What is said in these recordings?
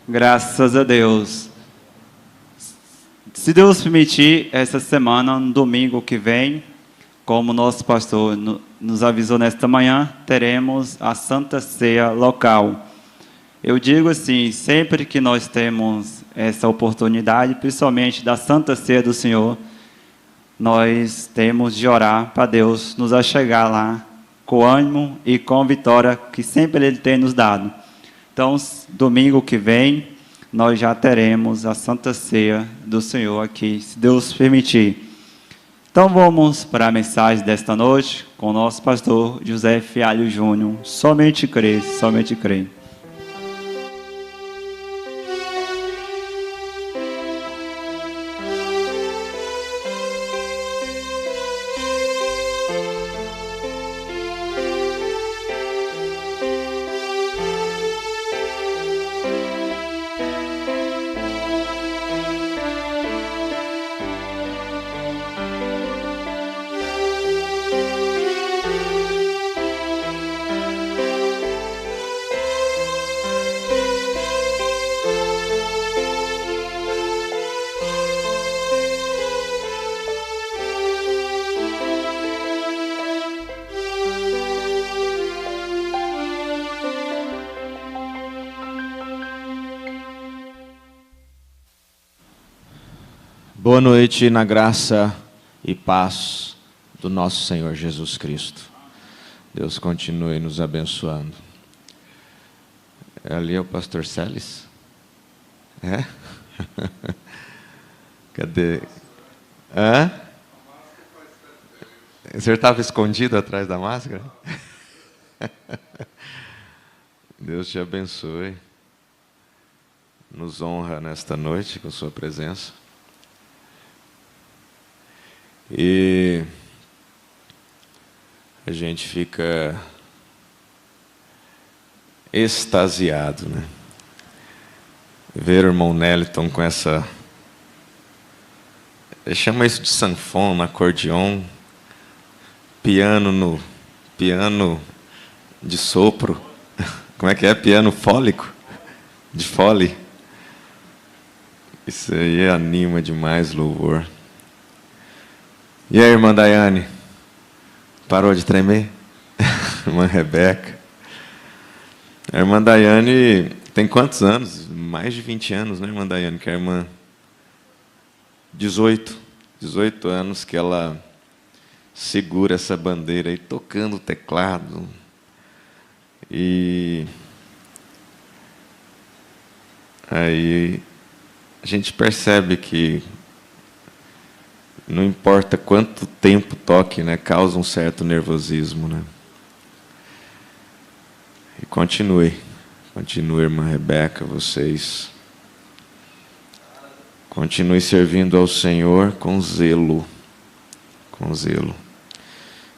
Graças a Deus. Se Deus permitir, essa semana, no domingo que vem, como nosso pastor nos avisou nesta manhã, teremos a Santa Ceia local. Eu digo assim, sempre que nós temos essa oportunidade, principalmente da Santa Ceia do Senhor, nós temos de orar para Deus nos achegar lá com ânimo e com vitória que sempre Ele tem nos dado. Então, domingo que vem, nós já teremos a Santa Ceia do Senhor aqui, se Deus permitir. Então, vamos para a mensagem desta noite com o nosso pastor José Fialho Júnior. Somente crer, somente crer. Boa noite na graça e paz do nosso Senhor Jesus Cristo. Deus continue nos abençoando. Ali é o pastor Celes? É? Cadê? Hã? O senhor estava escondido atrás da máscara? Deus te abençoe. Nos honra nesta noite com sua presença. E a gente fica extasiado, né? Ver o irmão Neliton com essa... Ele chama isso de sanfona, acordeon, piano de sopro. Como é que é? Piano fólico? De fole. Isso aí anima demais louvor. E aí, irmã Daiane? Parou de tremer? Irmã Rebeca? A irmã Daiane tem quantos anos? Mais de 20 anos, né, irmã Daiane? Que é a irmã... 18 anos que ela segura essa bandeira aí, tocando o teclado. E... aí a gente percebe que não importa quanto tempo toque, né, causa um certo nervosismo, né? E continue, irmã Rebeca, vocês continue servindo ao Senhor com zelo, com zelo.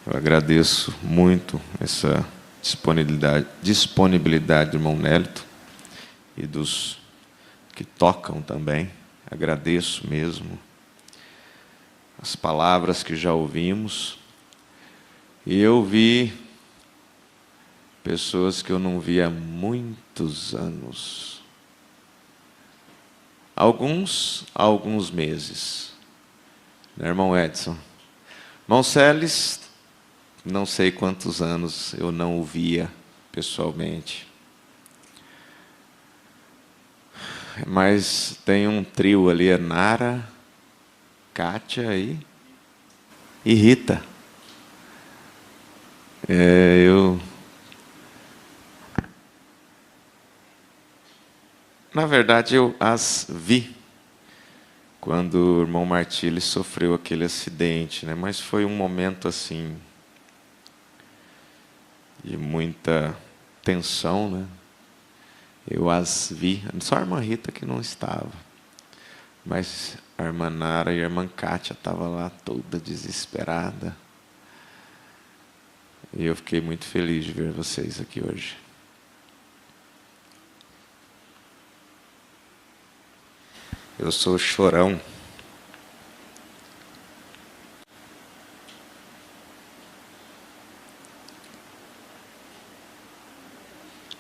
Eu agradeço muito essa disponibilidade do irmão Nélito e dos que tocam também. Agradeço mesmo as palavras que já ouvimos, e eu vi pessoas que eu não vi há muitos anos, alguns meses, né, irmão Edson? Irmão Celes, não sei quantos anos eu não o via pessoalmente, mas tem um trio ali, a Nara, Kátia e Rita. Na verdade, eu as vi quando o irmão Martili sofreu aquele acidente, né? Mas foi um momento assim de muita tensão, né? Eu as vi, só a irmã Rita que não estava, mas a irmã Nara e a irmã Kátia estavam lá toda desesperada. E eu fiquei muito feliz de ver vocês aqui hoje. Eu sou chorão.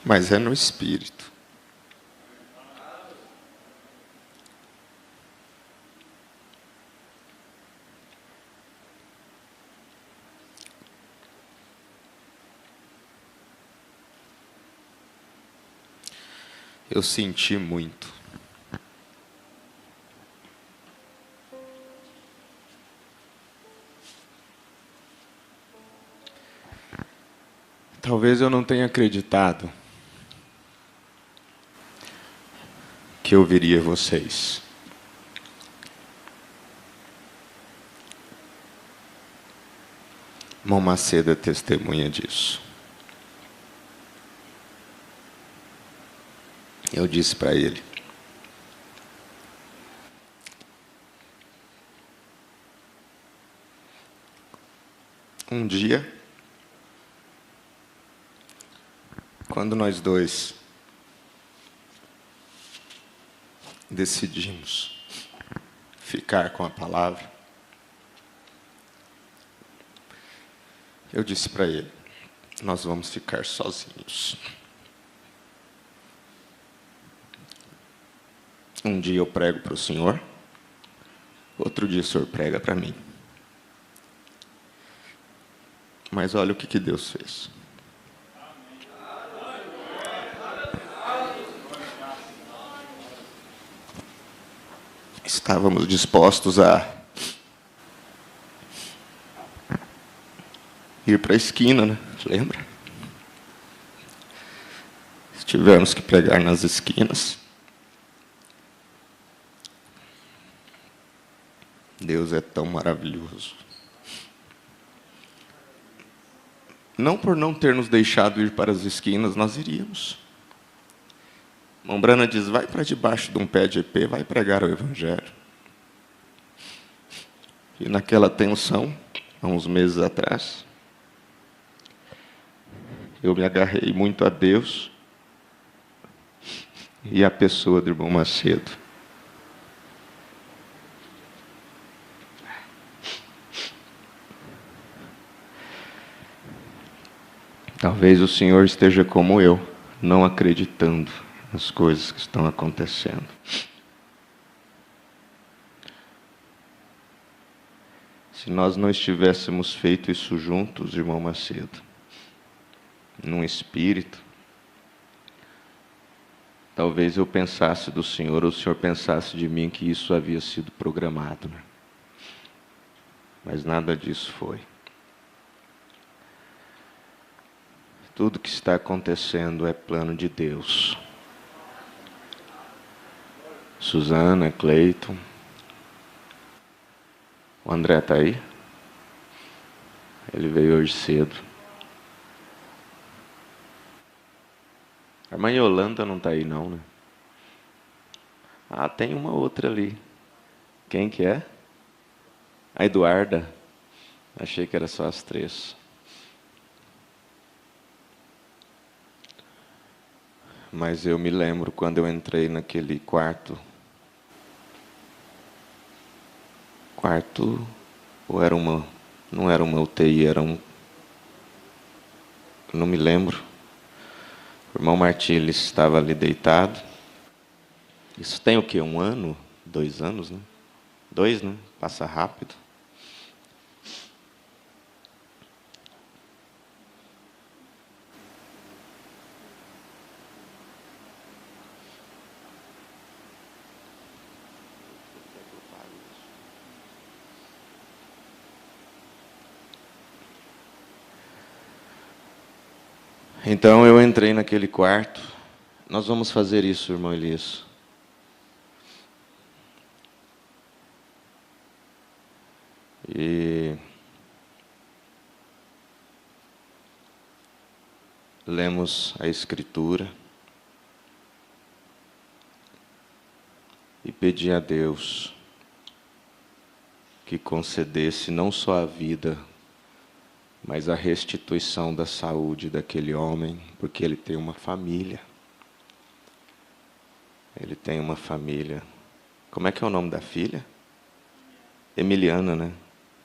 Mas é no espírito. eu senti muito. Talvez eu não tenha acreditado que eu veria vocês. Irmão Macedo é testemunha disso. Eu disse para ele: um dia, quando nós dois decidimos ficar com a palavra, eu disse para ele: nós vamos ficar sozinhos. Um dia eu prego para o senhor, outro dia o senhor prega para mim. Mas olha o que Deus fez. Estávamos dispostos a ir para a esquina, né? Lembra? Tivemos que pregar nas esquinas. Deus é tão maravilhoso. Não por não ter nos deixado ir para as esquinas, nós iríamos. Irmão Brana diz: vai para debaixo de um pé de ipê, vai pregar o Evangelho. E naquela tensão, há uns meses atrás, eu me agarrei muito a Deus e à pessoa do irmão Macedo. Talvez o senhor esteja como eu, não acreditando nas coisas que estão acontecendo. Se nós não estivéssemos feito isso juntos, irmão Macedo, num espírito, talvez eu pensasse do senhor, ou o senhor pensasse de mim que isso havia sido programado, né? Mas nada disso foi. Tudo que está acontecendo é plano de Deus. Suzana, Cleiton. O André está aí? Ele veio hoje cedo. A irmã Yolanda não está aí não, né? Ah, tem uma outra ali. Quem que é? A Eduarda. Achei que era só as três. Mas eu me lembro quando eu entrei naquele quarto, ou era uma, não era uma UTI, era um, não me lembro. O irmão Martins estava ali deitado. Isso tem o quê? 1 ano? 2 anos, né? 2, né? Passa rápido. Então eu entrei naquele quarto. Nós vamos fazer isso, irmão Elias. E lemos a Escritura e pedi a Deus que concedesse não só a vida, mas a restituição da saúde daquele homem, porque ele tem uma família. Ele tem uma família. Como é que é o nome da filha? Emiliana, né?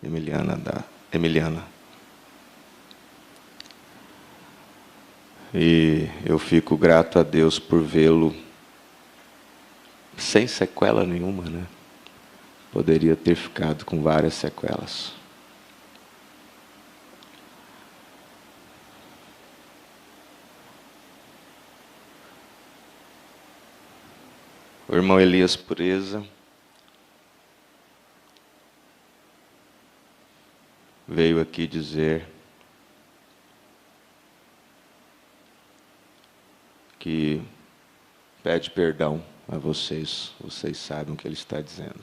Emiliana. E eu fico grato a Deus por vê-lo sem sequela nenhuma, né? Poderia ter ficado com várias sequelas. O irmão Elias Pureza veio aqui dizer que pede perdão a vocês. Vocês sabem o que ele está dizendo.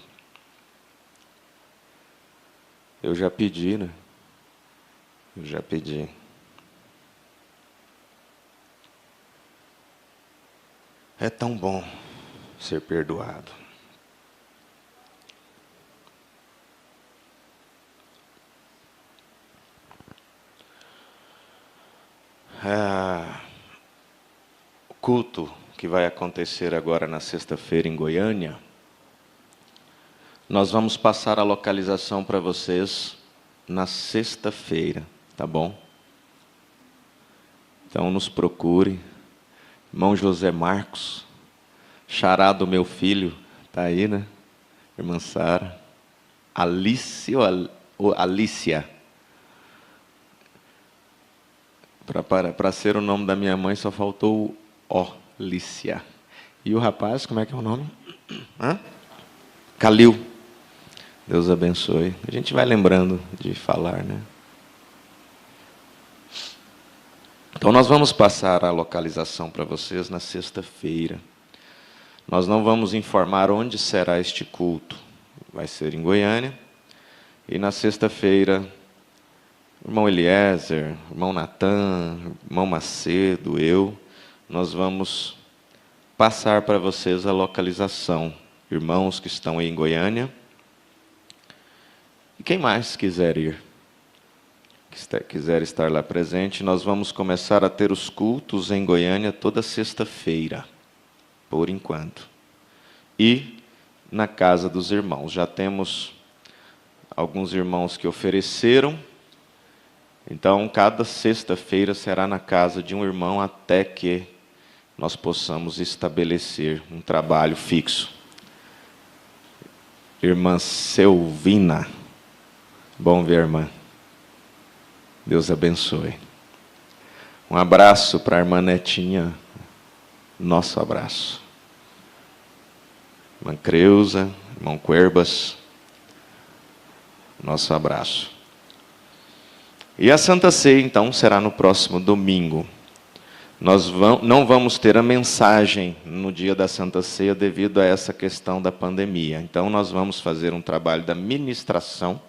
Eu já pedi, né? Eu já pedi. É tão bom ser perdoado. O culto que vai acontecer agora na sexta-feira em Goiânia, nós vamos passar a localização para vocês na sexta-feira, tá bom? Então nos procure. Irmão José Marcos, xará do meu filho, está aí, né? Irmã Sara. Alícia. Para ser o nome da minha mãe, só faltou o Lícia. E o rapaz, como é que é o nome? Calil. Deus abençoe. A gente vai lembrando de falar, né? Então nós vamos passar a localização para vocês na sexta-feira. Nós não vamos informar onde será este culto. Vai ser em Goiânia. E na sexta-feira, irmão Eliezer, irmão Natan, irmão Macedo, nós vamos passar para vocês a localização. Irmãos que estão aí em Goiânia. E quem mais quiser ir? Quiser estar lá presente, nós vamos começar a ter os cultos em Goiânia toda sexta-feira, por enquanto. E na casa dos irmãos. Já temos alguns irmãos que ofereceram. Então, cada sexta-feira será na casa de um irmão até que nós possamos estabelecer um trabalho fixo. Irmã Selvina. Bom ver, irmã. Deus abençoe. Um abraço para a irmã Netinha. Nosso abraço. Irmã Creuza, irmão Cuerbas. Nosso abraço. E a Santa Ceia, então, será no próximo domingo. Nós não vamos ter a mensagem no dia da Santa Ceia devido a essa questão da pandemia. Então, nós vamos fazer um trabalho da ministração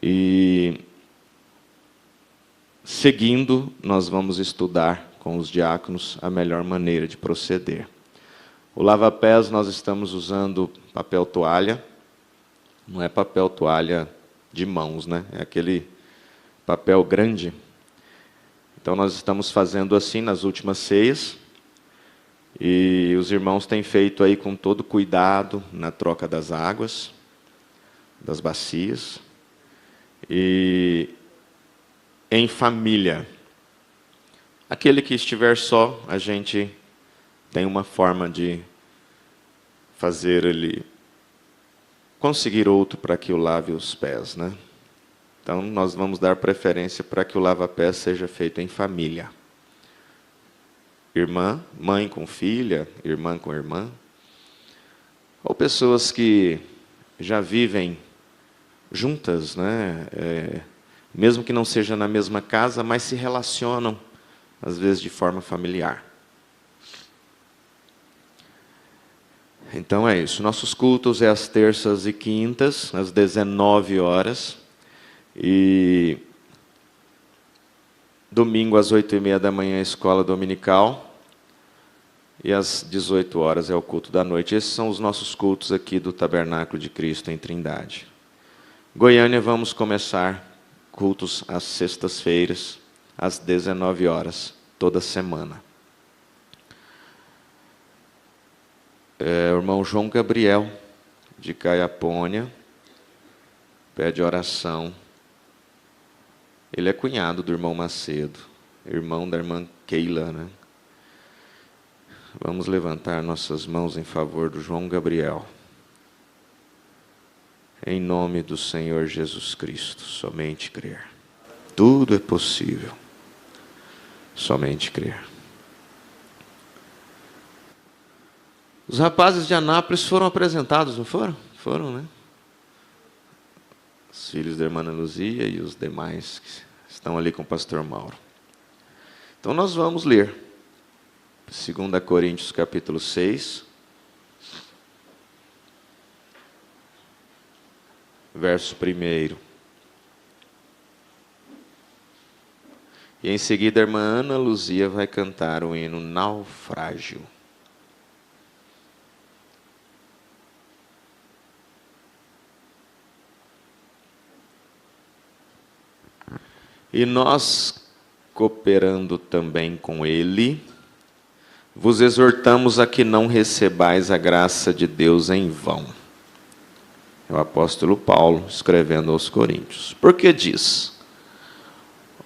e, seguindo, nós vamos estudar com os diáconos a melhor maneira de proceder. O lava-pés nós estamos usando papel toalha. Não é papel toalha de mãos, né? É aquele papel grande. Então nós estamos fazendo assim nas últimas ceias. E os irmãos têm feito aí com todo cuidado na troca das águas, das bacias. E em família. Aquele que estiver só, a gente tem uma forma de fazer ele conseguir outro para que o lave os pés, né? Então, nós vamos dar preferência para que o lava-pés seja feito em família. Irmã, mãe com filha, irmã com irmã. Ou pessoas que já vivem juntas, né? Mesmo que não seja na mesma casa, mas se relacionam, às vezes, de forma familiar. Então é isso. Nossos cultos é às terças e quintas, às 19 horas. E domingo às 8h30 da manhã, escola dominical. E às 18 horas é o culto da noite. Esses são os nossos cultos aqui do Tabernáculo de Cristo em Trindade. Goiânia, vamos começar cultos às sextas-feiras, às 19 horas, toda semana. O irmão João Gabriel, de Caiapônia, pede oração. Ele é cunhado do irmão Macedo, irmão da irmã Keila, né? Vamos levantar nossas mãos em favor do João Gabriel. Em nome do Senhor Jesus Cristo, somente crer. Tudo é possível. Somente crer. Os rapazes de Anápolis foram apresentados, não foram? Foram, né? Os filhos da irmã Ana Luzia e os demais que estão ali com o pastor Mauro. Então nós vamos ler 2 Coríntios capítulo 6, verso 1. E em seguida a irmã Ana Luzia vai cantar o hino Naufrágio. E nós, cooperando também com ele, vos exortamos a que não recebais a graça de Deus em vão. É o apóstolo Paulo escrevendo aos Coríntios. Porque diz: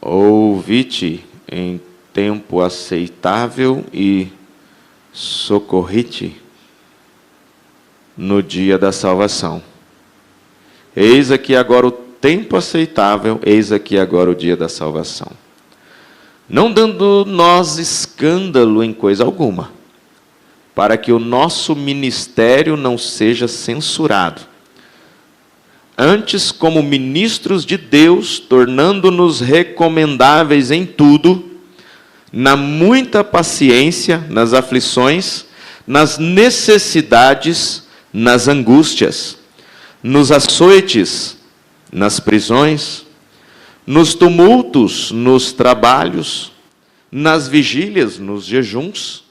ouvi-te em tempo aceitável e socorri-te no dia da salvação. Eis aqui agora o tempo aceitável, eis aqui agora o dia da salvação. Não dando nós escândalo em coisa alguma, para que o nosso ministério não seja censurado. Antes, como ministros de Deus, tornando-nos recomendáveis em tudo, na muita paciência, nas aflições, nas necessidades, nas angústias, nos açoites, nas prisões, nos tumultos, nos trabalhos, nas vigílias, nos jejuns,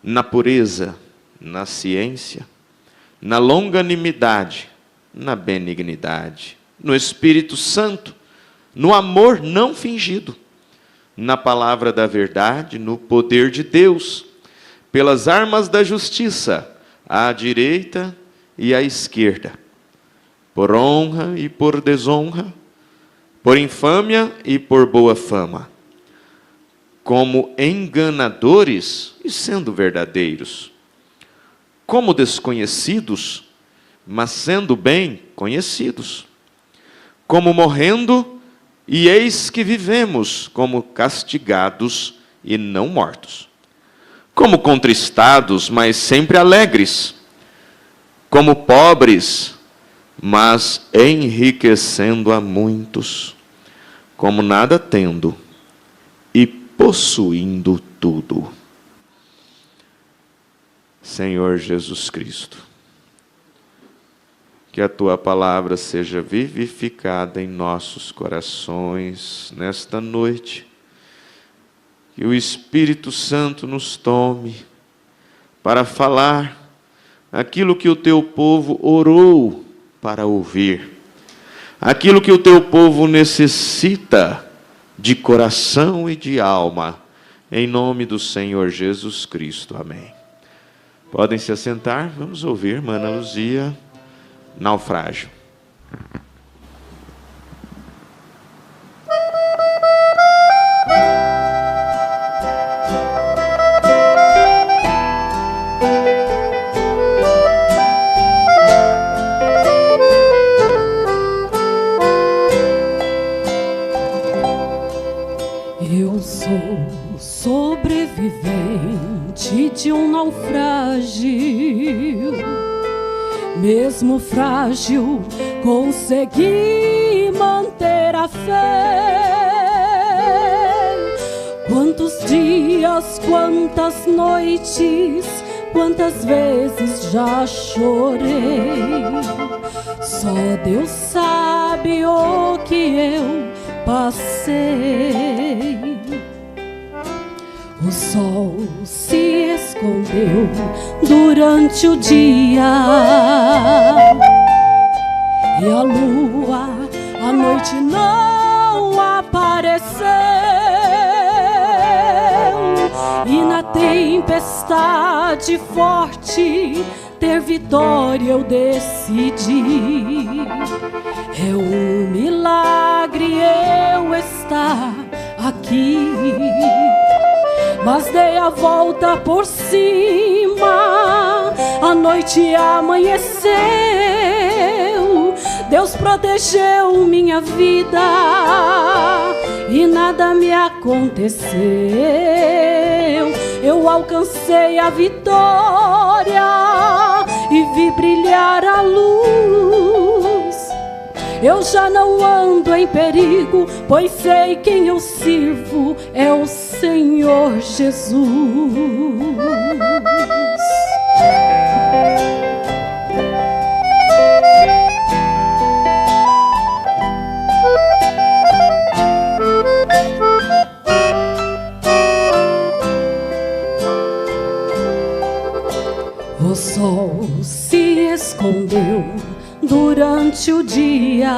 na pureza, na ciência, na longanimidade, na benignidade, no Espírito Santo, no amor não fingido, na palavra da verdade, no poder de Deus, pelas armas da justiça, à direita e à esquerda, por honra e por desonra, por infâmia e por boa fama, como enganadores e sendo verdadeiros, como desconhecidos, mas sendo bem conhecidos, como morrendo, e eis que vivemos, como castigados e não mortos, como contristados, mas sempre alegres, como pobres, mas enriquecendo a muitos, como nada tendo e possuindo tudo. Senhor Jesus Cristo, que a Tua palavra seja vivificada em nossos corações nesta noite. Que o Espírito Santo nos tome para falar aquilo que o Teu povo orou para ouvir. Aquilo que o Teu povo necessita de coração e de alma. Em nome do Senhor Jesus Cristo. Amém. Podem se assentar. Vamos ouvir, irmã Ana Luzia. Naufrágio. Eu sou sobrevivente de um naufrágio. Mesmo frágil, consegui manter a fé. Quantos dias, quantas noites, quantas vezes já chorei. Só Deus sabe o que eu passei. O sol se escondeu durante o dia e a lua à noite não apareceu. E na tempestade forte ter vitória eu decidi. É um milagre eu estar aqui. Mas dei a volta por cima, a noite amanheceu, Deus protegeu minha vida e nada me aconteceu. Eu eu alcancei a vitória e vi brilhar a luz. Eu já não ando em perigo, pois sei quem eu sirvo, é o Senhor Jesus. O sol se escondeu durante o dia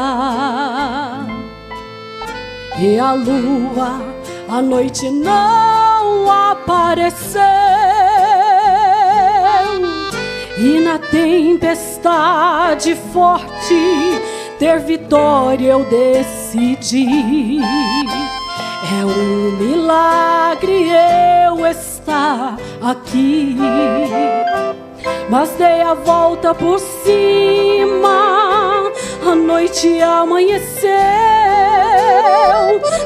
e a lua à noite não apareceu, e na tempestade forte ter vitória eu decidi. É um milagre eu estar aqui, mas dei a volta por cima, a noite amanheceu,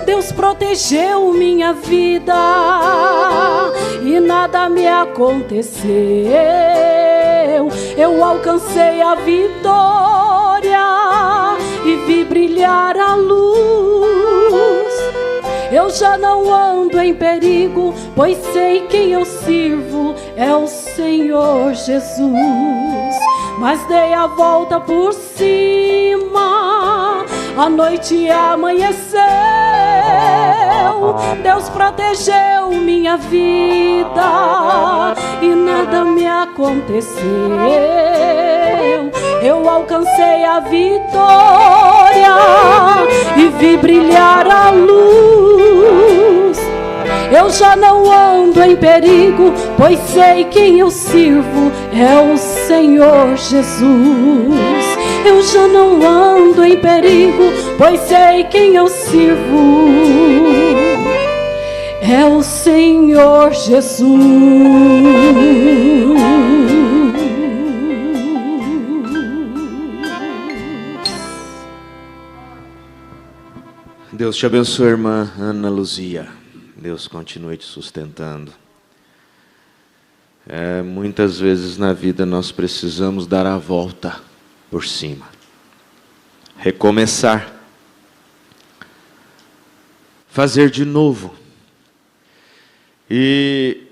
Deus protegeu minha vida e nada me aconteceu. Eu alcancei a vitória e vi brilhar a luz. Eu já não ando em perigo, pois sei quem eu sirvo, é o Senhor Jesus. Mas dei a volta por cima, a noite amanheceu, Deus protegeu minha vida e nada me aconteceu. Eu alcancei a vitória e vi brilhar a luz. Eu já não ando em perigo, pois sei quem eu sirvo, é o Senhor Jesus. Eu já não ando em perigo, pois sei quem eu sirvo, é o Senhor Jesus. Deus te abençoe, irmã Ana Luzia. Deus continue te sustentando. Muitas vezes na vida nós precisamos dar a volta por cima, recomeçar, fazer de novo. E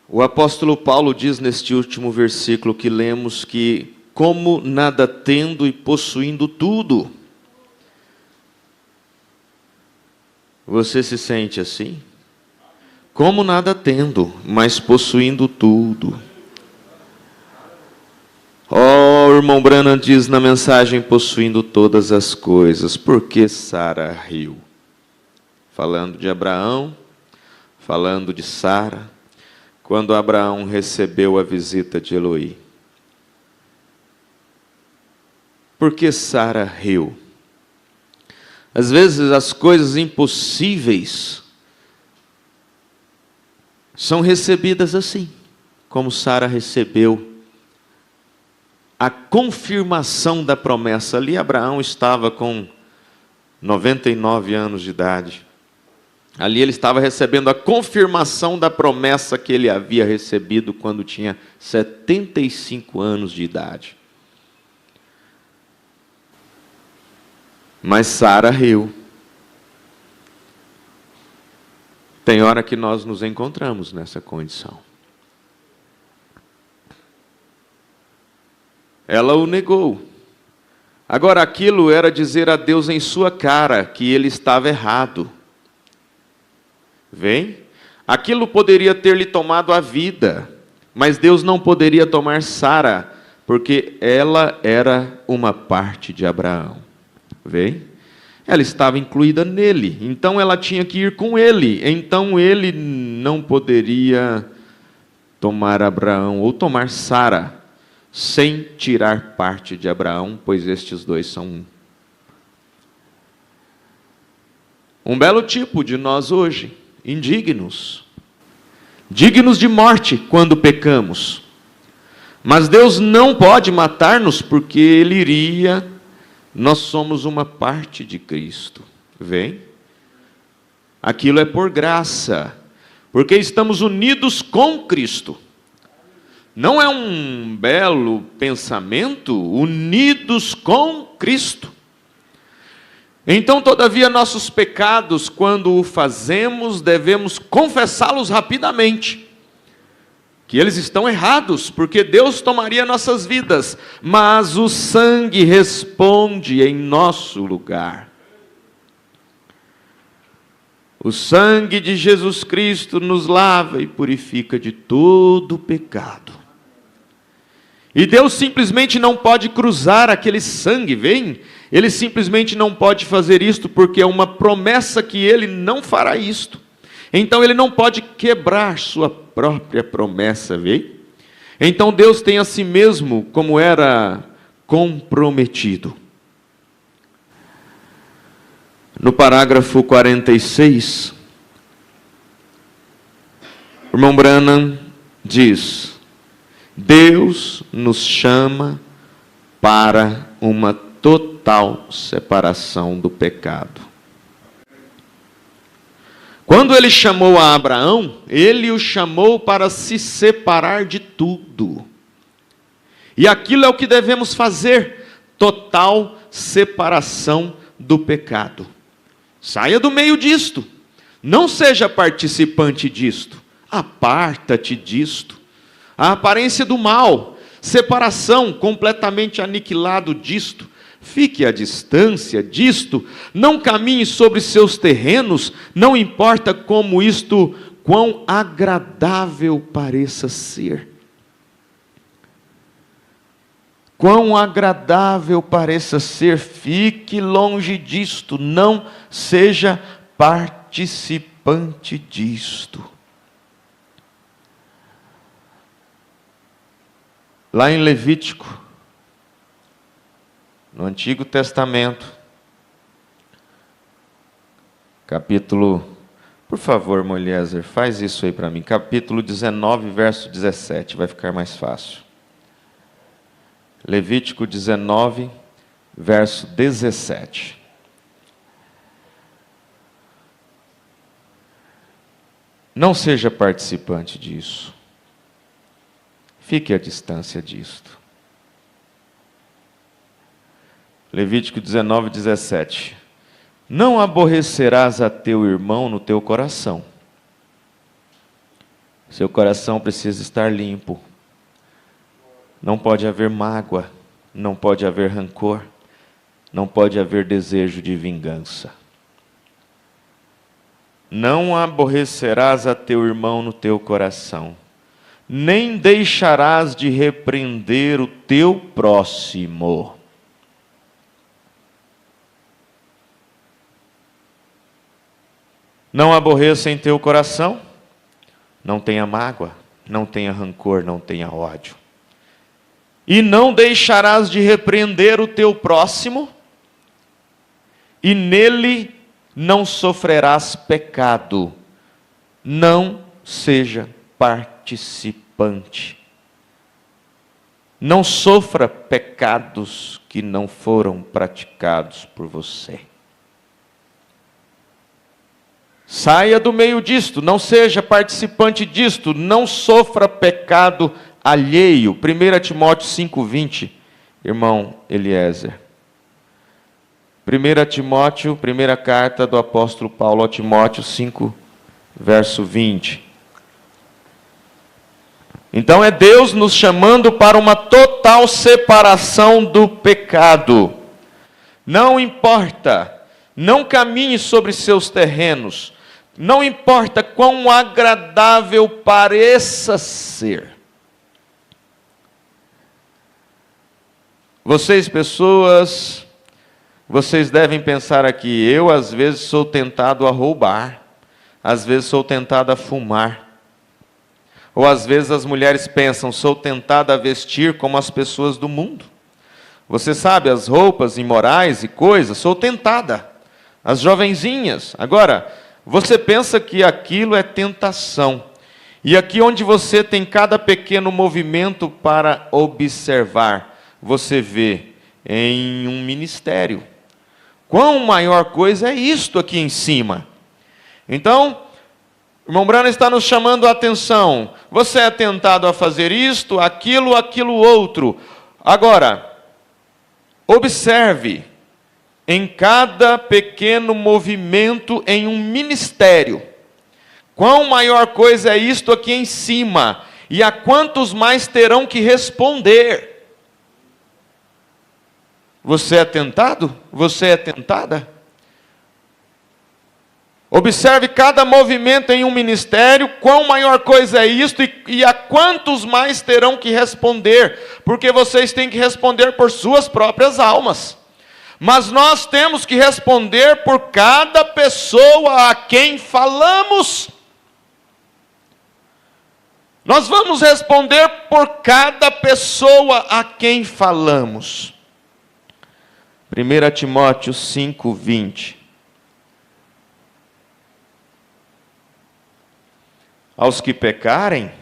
o apóstolo Paulo diz neste último versículo que lemos que, como nada tendo e possuindo tudo. Você se sente assim? Como nada tendo, mas possuindo tudo. O irmão Branham diz na mensagem, possuindo todas as coisas. Por que Sara riu? Falando de Abraão, falando de Sara, quando Abraão recebeu a visita de Eloí. Por que Sara riu? Às vezes as coisas impossíveis são recebidas assim, como Sara recebeu a confirmação da promessa. Ali Abraão estava com 99 anos de idade. Ali ele estava recebendo a confirmação da promessa que ele havia recebido quando tinha 75 anos de idade. Mas Sara riu. Tem hora que nós nos encontramos nessa condição. Ela o negou. Agora, aquilo era dizer a Deus em sua cara que ele estava errado. Vem? Aquilo poderia ter lhe tomado a vida, mas Deus não poderia tomar Sara, porque ela era uma parte de Abraão. Vem? Ela estava incluída nele, então ela tinha que ir com ele. Então ele não poderia tomar Abraão ou tomar Sara sem tirar parte de Abraão, pois estes dois são um. Um belo tipo de nós hoje, indignos, dignos de morte quando pecamos. Mas Deus não pode matar-nos porque Ele iria. Nós somos uma parte de Cristo. Vem? Aquilo é por graça. porque estamos unidos com Cristo. Não é um belo pensamento? Unidos com Cristo. Então, todavia, nossos pecados, quando o fazemos, devemos confessá-los rapidamente. Que eles estão errados, porque Deus tomaria nossas vidas, mas o sangue responde em nosso lugar. O sangue de Jesus Cristo nos lava e purifica de todo pecado. E Deus simplesmente não pode cruzar aquele sangue, vem? Ele simplesmente não pode fazer isto, porque é uma promessa que Ele não fará isto. Então Ele não pode quebrar sua própria promessa, vem? Então Deus tem a si mesmo como era comprometido. No parágrafo 46, o irmão Branham diz: Deus nos chama para uma total separação do pecado. Quando ele chamou a Abraão, ele o chamou para se separar de tudo. E aquilo é o que devemos fazer, total separação do pecado. Saia do meio disto, não seja participante disto, aparta-te disto. A aparência do mal, separação, completamente aniquilado disto. Fique à distância disto, não caminhe sobre seus terrenos, não importa como isto, quão agradável pareça ser. Quão agradável pareça ser, fique longe disto, não seja participante disto. Lá em Levítico, no Antigo Testamento, capítulo, por favor, Moliezer, faz isso aí para mim, capítulo 19, verso 17, vai ficar mais fácil. Levítico 19, verso 17. Não seja participante disso. Fique à distância disto. Levítico 19, 17. Não aborrecerás a teu irmão no teu coração. Seu coração precisa estar limpo. Não pode haver mágoa, não pode haver rancor, não pode haver desejo de vingança. Não aborrecerás a teu irmão no teu coração, nem deixarás de repreender o teu próximo. Não aborreça em teu coração, não tenha mágoa, não tenha rancor, não tenha ódio. E não deixarás de repreender o teu próximo, e nele não sofrerás pecado. Não seja participante. Não sofra pecados que não foram praticados por você. Saia do meio disto, não seja participante disto, não sofra pecado alheio. 1 Timóteo 5,20, irmão Eliezer. 1 Timóteo, primeira carta do apóstolo Paulo a Timóteo 5, verso 20. Então é Deus nos chamando para uma total separação do pecado. Não importa, não caminhe sobre seus terrenos, não importa quão agradável pareça ser. Vocês, pessoas, vocês devem pensar aqui, eu às vezes sou tentado a roubar, às vezes sou tentado a fumar, ou às vezes as mulheres pensam, sou tentada a vestir como as pessoas do mundo. Você sabe, as roupas imorais e coisas, sou tentada. As jovenzinhas. Agora, você pensa que aquilo é tentação. E aqui onde você tem cada pequeno movimento para observar, você vê em um ministério. Quão maior coisa é isto aqui em cima? Então, O irmão Branham está nos chamando a atenção. Você é tentado a fazer isto, aquilo, aquilo outro. Agora, observe, em cada pequeno movimento em um ministério, quão maior coisa é isto aqui em cima, e a quantos mais terão que responder. Você é tentado? Você é tentada? Observe cada movimento em um ministério, quão maior coisa é isto e a quantos mais terão que responder, porque vocês têm que responder por suas próprias almas. Mas nós temos que responder por cada pessoa a quem falamos. Nós vamos responder por cada pessoa a quem falamos. 1 Timóteo 5:20. Aos que pecarem,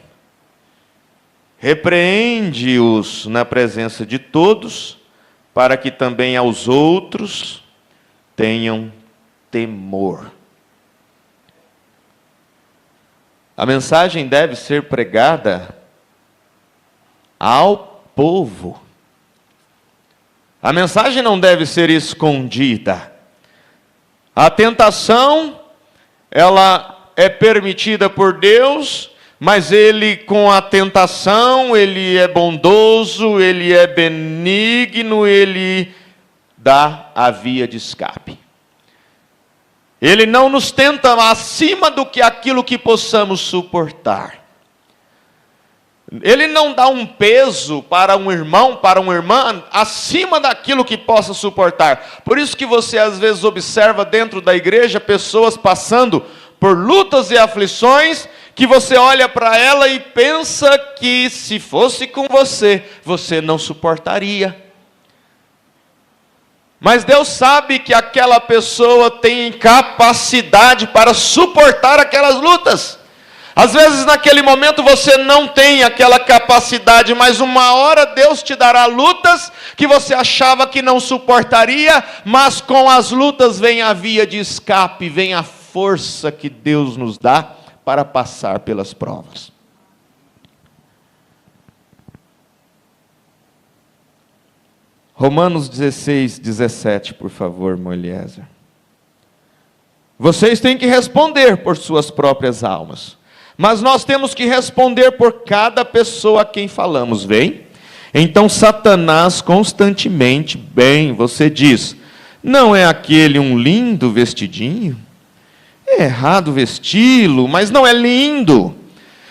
repreende-os na presença de todos, para que também aos outros tenham temor. A mensagem deve ser pregada ao povo. A mensagem não deve ser escondida. A tentação, ela é permitida por Deus, mas Ele, com a tentação, Ele é bondoso, Ele é benigno, Ele dá a via de escape. Ele não nos tenta acima do que aquilo que possamos suportar. Ele não dá um peso para um irmão, para uma irmã, acima daquilo que possa suportar. Por isso que você às vezes observa dentro da igreja pessoas passando por lutas e aflições, que você olha para ela e pensa que se fosse com você, você não suportaria. Mas Deus sabe que aquela pessoa tem capacidade para suportar aquelas lutas. Às vezes naquele momento você não tem aquela capacidade, mas uma hora Deus te dará lutas que você achava que não suportaria, mas com as lutas vem a via de escape, vem a força que Deus nos dá para passar pelas provas. Romanos 16:17, por favor, irmão Eliezer. Vocês têm que responder por suas próprias almas, mas nós temos que responder por cada pessoa a quem falamos, vem? Então Satanás constantemente, bem, você diz, não é aquele um lindo vestidinho? É errado vesti-lo, mas não é lindo.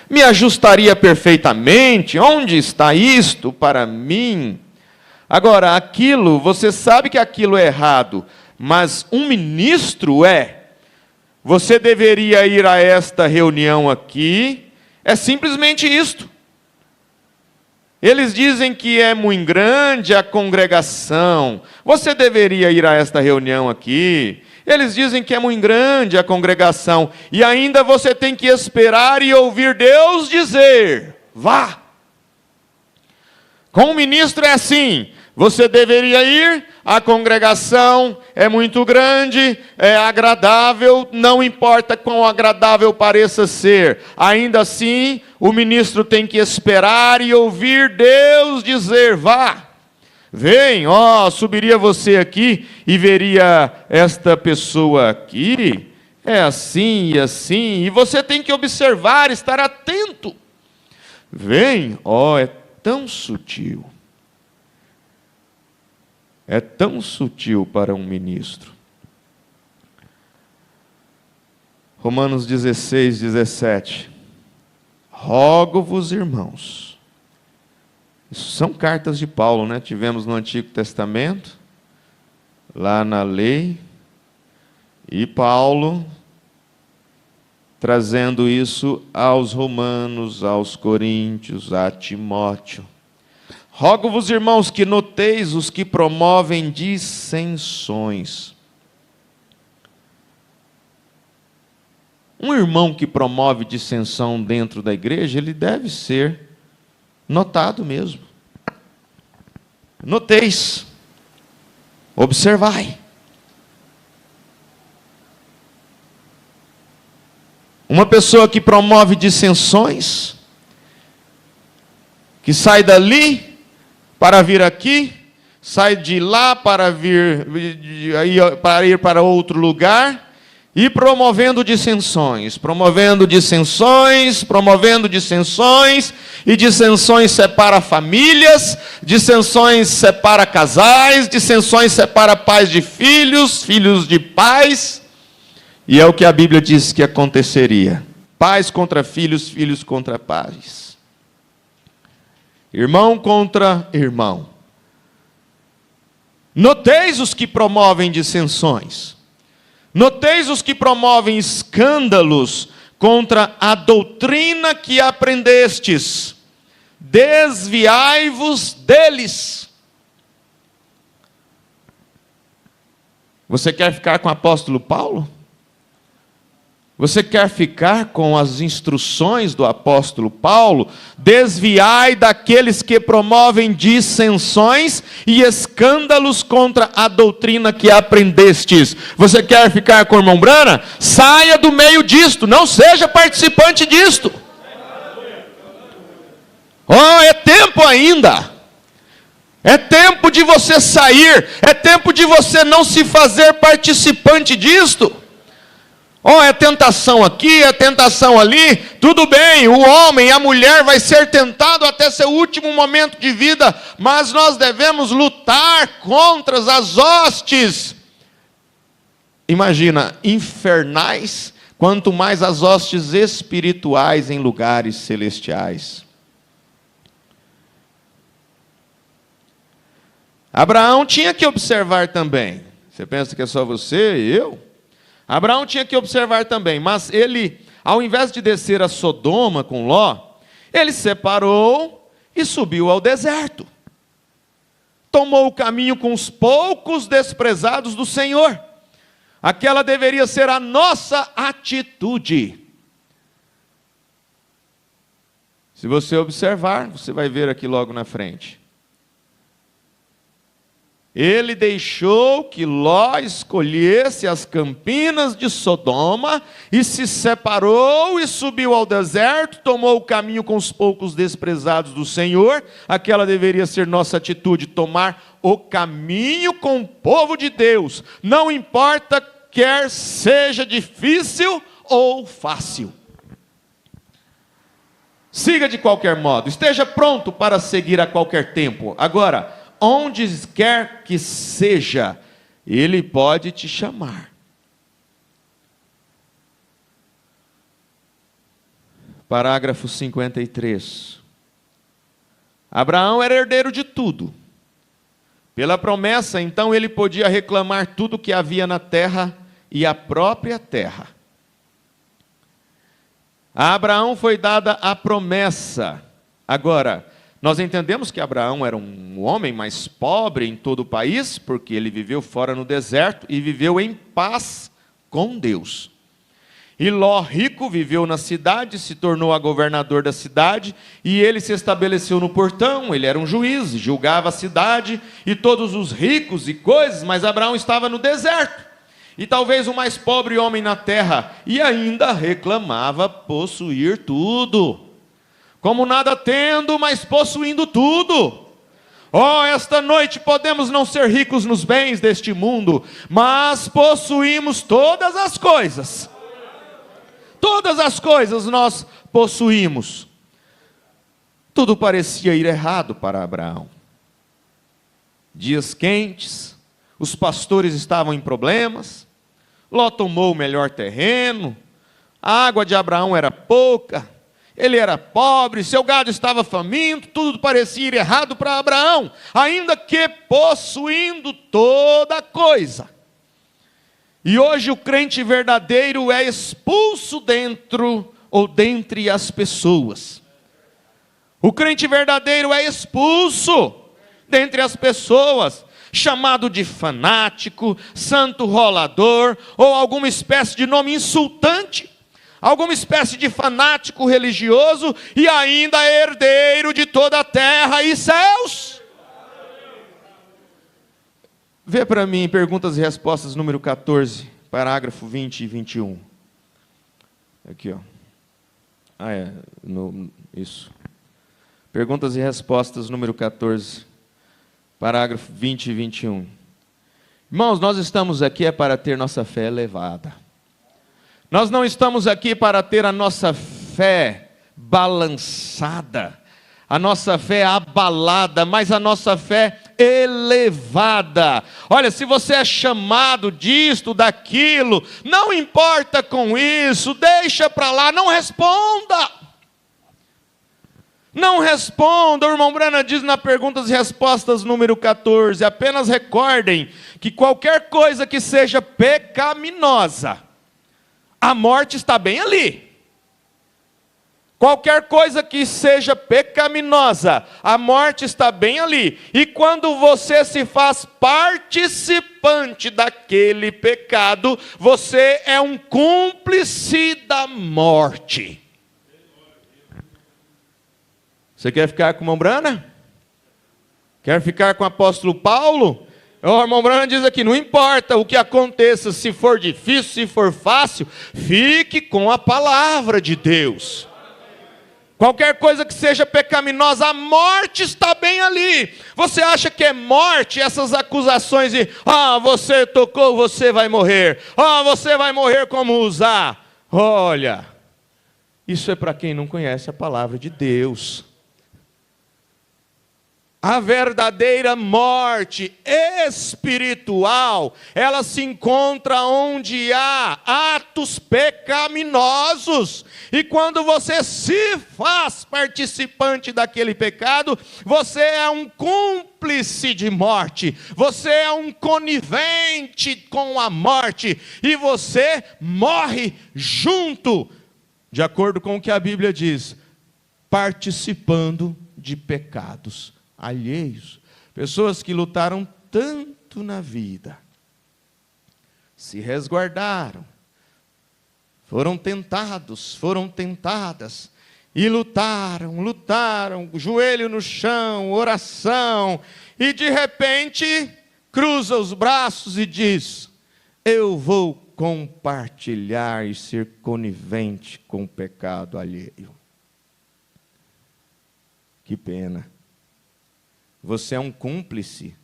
Me ajustaria perfeitamente. Onde está isto para mim? Agora, aquilo, você sabe que aquilo é errado, mas um ministro é. Você deveria ir a esta reunião aqui. É simplesmente isto. Eles dizem que é muito grande a congregação. Você deveria ir a esta reunião aqui. Eles dizem que é muito grande a congregação. E ainda você tem que esperar e ouvir Deus dizer, vá. Com o ministro é assim, você deveria ir, a congregação é muito grande, é agradável, não importa quão agradável pareça ser. Ainda assim, o ministro tem que esperar e ouvir Deus dizer, vá. Vem, subiria você aqui e veria esta pessoa aqui, é assim e assim, e você tem que observar, estar atento. Vem, é tão sutil. É tão sutil para um ministro. Romanos 16:17. Rogo-vos, irmãos. Isso são cartas de Paulo, né? Tivemos no Antigo Testamento, lá na lei, e Paulo trazendo isso aos romanos, aos coríntios, a Timóteo. Rogo-vos, irmãos, que noteis os que promovem dissensões. Um irmão que promove dissensão dentro da igreja, ele deve ser notado mesmo. Noteis, observai. Uma pessoa que promove dissensões, que sai dali para vir aqui, sai de lá para ir para outro lugar, e promovendo dissensões, e dissensões separa famílias, dissensões separa casais, dissensões separa pais de filhos, filhos de pais, e é o que a Bíblia diz que aconteceria: pais contra filhos, filhos contra pais, irmão contra irmão. Noteis os que promovem dissensões. Noteis os que promovem escândalos contra a doutrina que aprendestes. Desviai-vos deles. Você quer ficar com o apóstolo Paulo? Você quer ficar com as instruções do apóstolo Paulo? Desviai daqueles que promovem dissensões e escândalos contra a doutrina que aprendestes. Você quer ficar com o irmão Brana? Saia do meio disto, não seja participante disto. Oh, é tempo ainda. É tempo de você sair, é tempo de você não se fazer participante disto. Oh, é tentação aqui, é tentação ali, tudo bem, o homem e a mulher vai ser tentado até seu último momento de vida, mas nós devemos lutar contra as hostes, imagina, infernais, quanto mais as hostes espirituais em lugares celestiais. Abraão tinha que observar também. Você pensa que é só você e eu? Abraão tinha que observar também, mas ele, ao invés de descer a Sodoma com Ló, ele separou e subiu ao deserto. Tomou o caminho com os poucos desprezados do Senhor. Aquela deveria ser a nossa atitude. Se você observar, você vai ver aqui logo na frente. Ele deixou que Ló escolhesse as campinas de Sodoma e se separou e subiu ao deserto, tomou o caminho com os poucos desprezados do Senhor. Aquela deveria ser nossa atitude, tomar o caminho com o povo de Deus. Não importa quer seja difícil ou fácil. Siga de qualquer modo, esteja pronto para seguir a qualquer tempo. Agora, onde quer que seja, Ele pode te chamar. Parágrafo 53. Abraão era herdeiro de tudo. Pela promessa, então, ele podia reclamar tudo que havia na terra e a própria terra. A Abraão foi dada a promessa. Agora, nós entendemos que Abraão era um homem mais pobre em todo o país, porque ele viveu fora no deserto e viveu em paz com Deus. E Ló, rico, viveu na cidade, se tornou governador da cidade, e ele se estabeleceu no portão, ele era um juiz, julgava a cidade e todos os ricos e coisas, mas Abraão estava no deserto. E talvez o mais pobre homem na terra, e ainda reclamava possuir tudo. Como nada tendo, mas possuindo tudo. Oh, esta noite podemos não ser ricos nos bens deste mundo, mas possuímos todas as coisas. Todas as coisas nós possuímos. Tudo parecia ir errado para Abraão. Dias quentes, os pastores estavam em problemas, Ló tomou o melhor terreno, a água de Abraão era pouca, ele era pobre, seu gado estava faminto, tudo parecia ir errado para Abraão, ainda que possuindo toda coisa. E hoje o crente verdadeiro é expulso dentro ou dentre as pessoas. O crente verdadeiro é expulso dentre as pessoas, chamado de fanático, santo rolador, ou alguma espécie de nome insultante. Alguma espécie de fanático religioso e ainda herdeiro de toda a terra e céus. Vê para mim, perguntas e respostas número 14, parágrafo 20 e 21. Aqui, ó. Isso. Perguntas e respostas, número 14, parágrafo 20 e 21. Irmãos, nós estamos aqui para ter nossa fé elevada. Nós não estamos aqui para ter a nossa fé balançada, a nossa fé abalada, mas a nossa fé elevada. Olha, se você é chamado disto, daquilo, não importa com isso, deixa para lá, não responda. Não responda. O irmão Brana diz na perguntas e respostas número 14, apenas recordem que qualquer coisa que seja pecaminosa, a morte está bem ali. Qualquer coisa que seja pecaminosa, a morte está bem ali. E quando você se faz participante daquele pecado, você é um cúmplice da morte. Você quer ficar com o irmão Brana? Quer ficar com o apóstolo Paulo? O irmão Brana diz aqui, não importa o que aconteça, se for difícil, se for fácil, fique com a palavra de Deus. Qualquer coisa que seja pecaminosa, a morte está bem ali. Você acha que é morte essas acusações de, você tocou, você vai morrer. Você vai morrer como usar. Olha, isso é para quem não conhece a palavra de Deus. A verdadeira morte espiritual, ela se encontra onde há atos pecaminosos. E quando você se faz participante daquele pecado, você é um cúmplice de morte. Você é um conivente com a morte. E você morre junto, de acordo com o que a Bíblia diz, participando de pecados alheios. Pessoas que lutaram tanto na vida, se resguardaram, foram tentados, foram tentadas, e lutaram, joelho no chão, oração, e de repente cruza os braços e diz, eu vou compartilhar e ser conivente com o pecado alheio. Que pena. Você é um cúmplice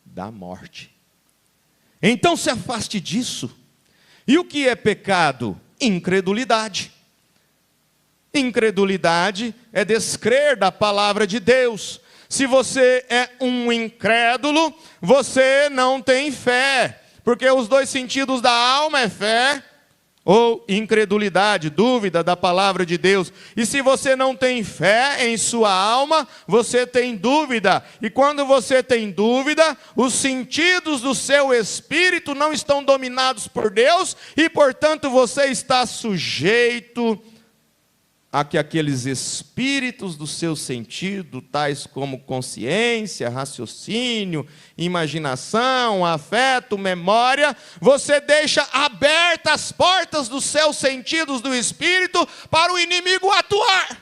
da morte. Então se afaste disso. E o que é pecado? Incredulidade. Incredulidade é descrer da palavra de Deus. Se você é um incrédulo, você não tem fé. Porque os dois sentidos da alma é fé ou incredulidade, dúvida da palavra de Deus. E se você não tem fé em sua alma, você tem dúvida. E quando você tem dúvida, os sentidos do seu espírito não estão dominados por Deus, e portanto você está sujeito a que aqueles espíritos do seu sentido, tais como consciência, raciocínio, imaginação, afeto, memória, você deixa abertas as portas dos seus sentidos do espírito para o inimigo atuar.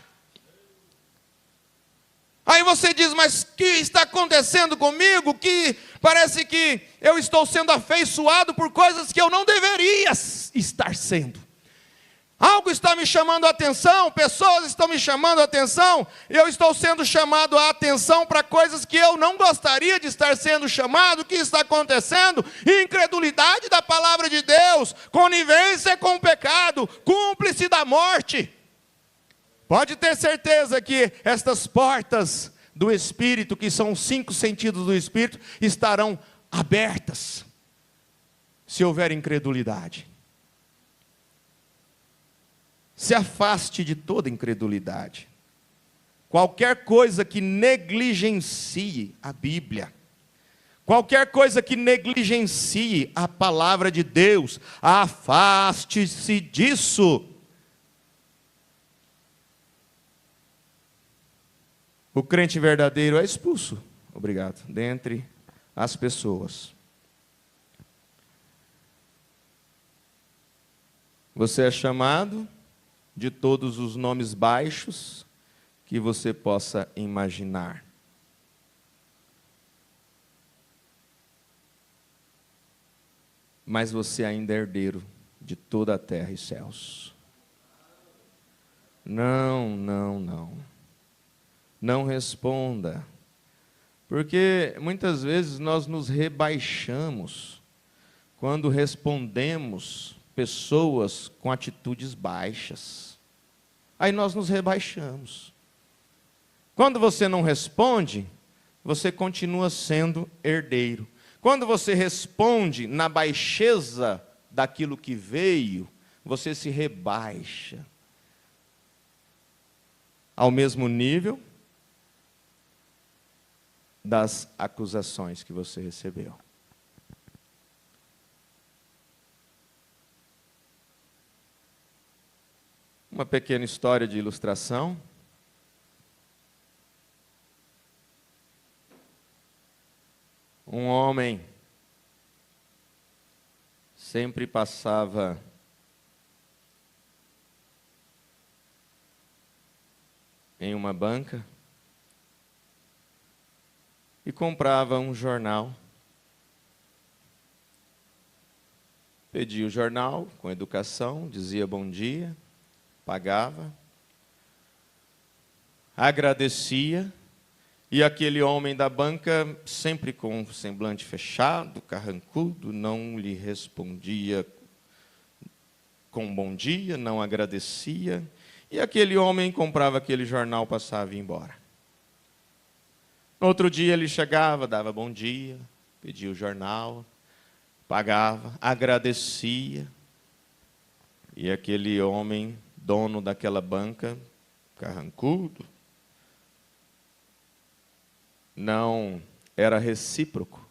Aí você diz, mas o que está acontecendo comigo? Que parece que eu estou sendo afeiçoado por coisas que eu não deveria estar sendo. Algo está me chamando a atenção, pessoas estão me chamando a atenção, e eu estou sendo chamado a atenção para coisas que eu não gostaria de estar sendo chamado. O que está acontecendo? Incredulidade da palavra de Deus, conivência com o pecado, cúmplice da morte. Pode ter certeza que estas portas do Espírito, que são os 5 sentidos do Espírito, estarão abertas, se houver incredulidade. Se afaste de toda incredulidade. Qualquer coisa que negligencie a Bíblia, qualquer coisa que negligencie a palavra de Deus, afaste-se disso. O crente verdadeiro é expulso, obrigado, dentre as pessoas. Você é chamado de todos os nomes baixos que você possa imaginar. Mas você ainda é herdeiro de toda a terra e céus. Não, não, não. Não responda. Porque muitas vezes nós nos rebaixamos quando respondemos pessoas com atitudes baixas. Aí nós nos rebaixamos. Quando você não responde, você continua sendo herdeiro. Quando você responde na baixeza daquilo que veio, você se rebaixa ao mesmo nível das acusações que você recebeu. Uma pequena história de ilustração. Um homem sempre passava em uma banca e comprava um jornal. Pedia o jornal com educação, dizia bom dia, pagava, agradecia, e aquele homem da banca, sempre com o semblante fechado, carrancudo, não lhe respondia com bom dia, não agradecia, e aquele homem comprava aquele jornal, passava e ia embora. No outro dia ele chegava, dava bom dia, pedia o jornal, pagava, agradecia, e aquele homem, dono daquela banca, carrancudo, não era recíproco.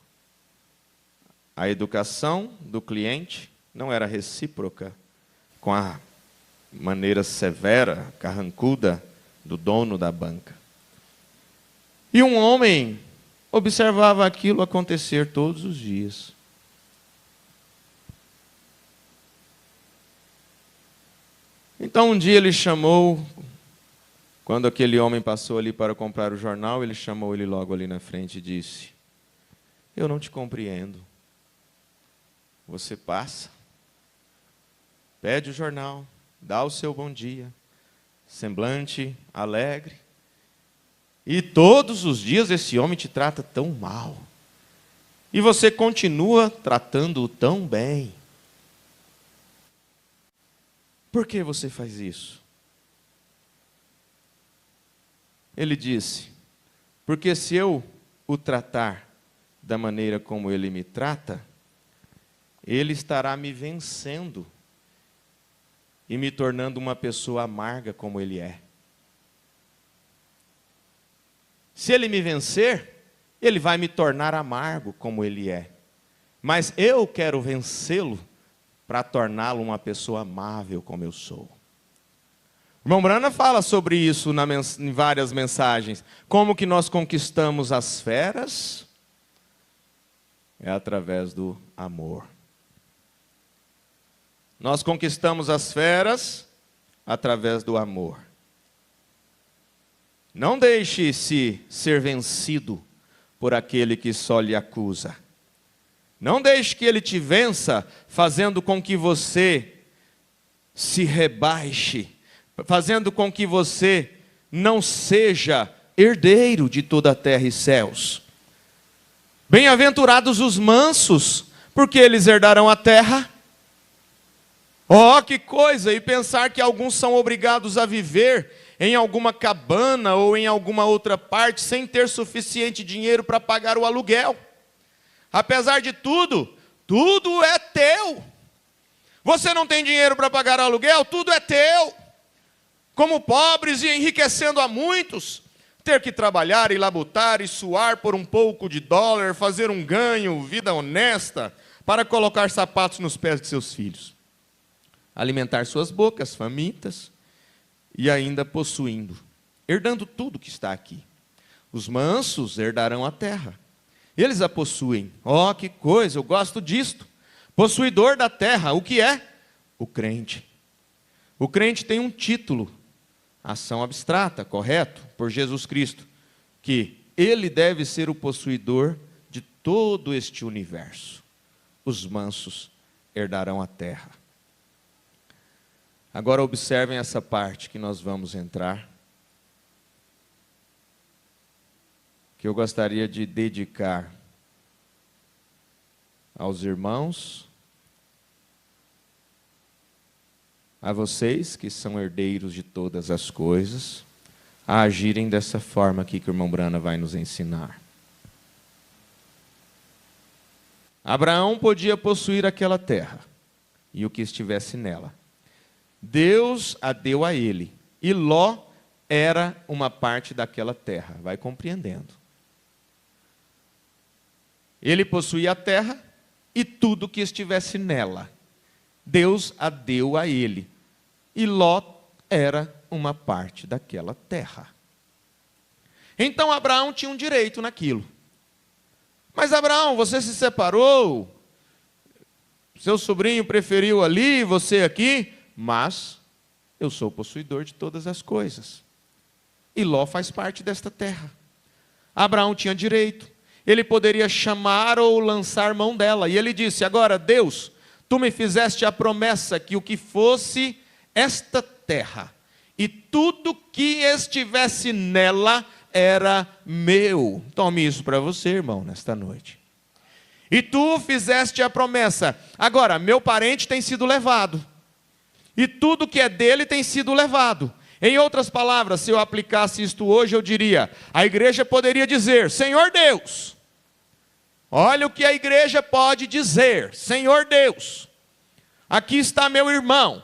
A educação do cliente não era recíproca com a maneira severa, carrancuda do dono da banca. E um homem observava aquilo acontecer todos os dias. Então um dia ele chamou, quando aquele homem passou ali para comprar o jornal, ele chamou ele logo ali na frente e disse: eu não te compreendo. Você passa, pede o jornal, dá o seu bom dia, semblante alegre, e todos os dias esse homem te trata tão mal. E você continua tratando-o tão bem. Por que você faz isso? Ele disse: porque se eu o tratar da maneira como ele me trata, ele estará me vencendo e me tornando uma pessoa amarga como ele é. Se ele me vencer, ele vai me tornar amargo como ele é. Mas eu quero vencê-lo para torná-lo uma pessoa amável como eu sou. O irmão Brana fala sobre isso em várias mensagens. Como que nós conquistamos as feras? É através do amor. Nós conquistamos as feras através do amor. Não deixe-se ser vencido por aquele que só lhe acusa. Não deixe que ele te vença, fazendo com que você se rebaixe, fazendo com que você não seja herdeiro de toda a terra e céus. Bem-aventurados os mansos, porque eles herdarão a terra. Oh, que coisa! E pensar que alguns são obrigados a viver em alguma cabana ou em alguma outra parte sem ter suficiente dinheiro para pagar o aluguel. Apesar de tudo, tudo é teu. Você não tem dinheiro para pagar o aluguel? Tudo é teu. Como pobres e enriquecendo a muitos, ter que trabalhar e labutar e suar por um pouco de dólar, fazer um ganho, vida honesta, para colocar sapatos nos pés de seus filhos. Alimentar suas bocas famintas e ainda possuindo, herdando tudo que está aqui. Os mansos herdarão a terra. Eles a possuem. Oh, que coisa, eu gosto disto. Possuidor da terra, o que é? O crente. O crente tem um título, ação abstrata, correto? Por Jesus Cristo, que ele deve ser o possuidor de todo este universo. Os mansos herdarão a terra. Agora observem essa parte que nós vamos entrar, que eu gostaria de dedicar aos irmãos, a vocês que são herdeiros de todas as coisas, a agirem dessa forma aqui que o irmão Brana vai nos ensinar. Abraão podia possuir aquela terra e o que estivesse nela. Deus a deu a ele, e Ló era uma parte daquela terra. Vai compreendendo. Ele possuía a terra e tudo que estivesse nela. Deus a deu a ele, e Ló era uma parte daquela terra. Então Abraão tinha um direito naquilo. Mas Abraão, você se separou, seu sobrinho preferiu ali, você aqui, mas eu sou possuidor de todas as coisas. E Ló faz parte desta terra. Abraão tinha direito, ele poderia chamar ou lançar mão dela. E ele disse, agora Deus, tu me fizeste a promessa que o que fosse esta terra e tudo que estivesse nela era meu. Tome isso para você, irmão, nesta noite. E tu fizeste a promessa. Agora, meu parente tem sido levado. E tudo que é dele tem sido levado. Em outras palavras, se eu aplicasse isto hoje, eu diria, a igreja poderia dizer, Senhor Deus, olha o que a igreja pode dizer, Senhor Deus, aqui está meu irmão,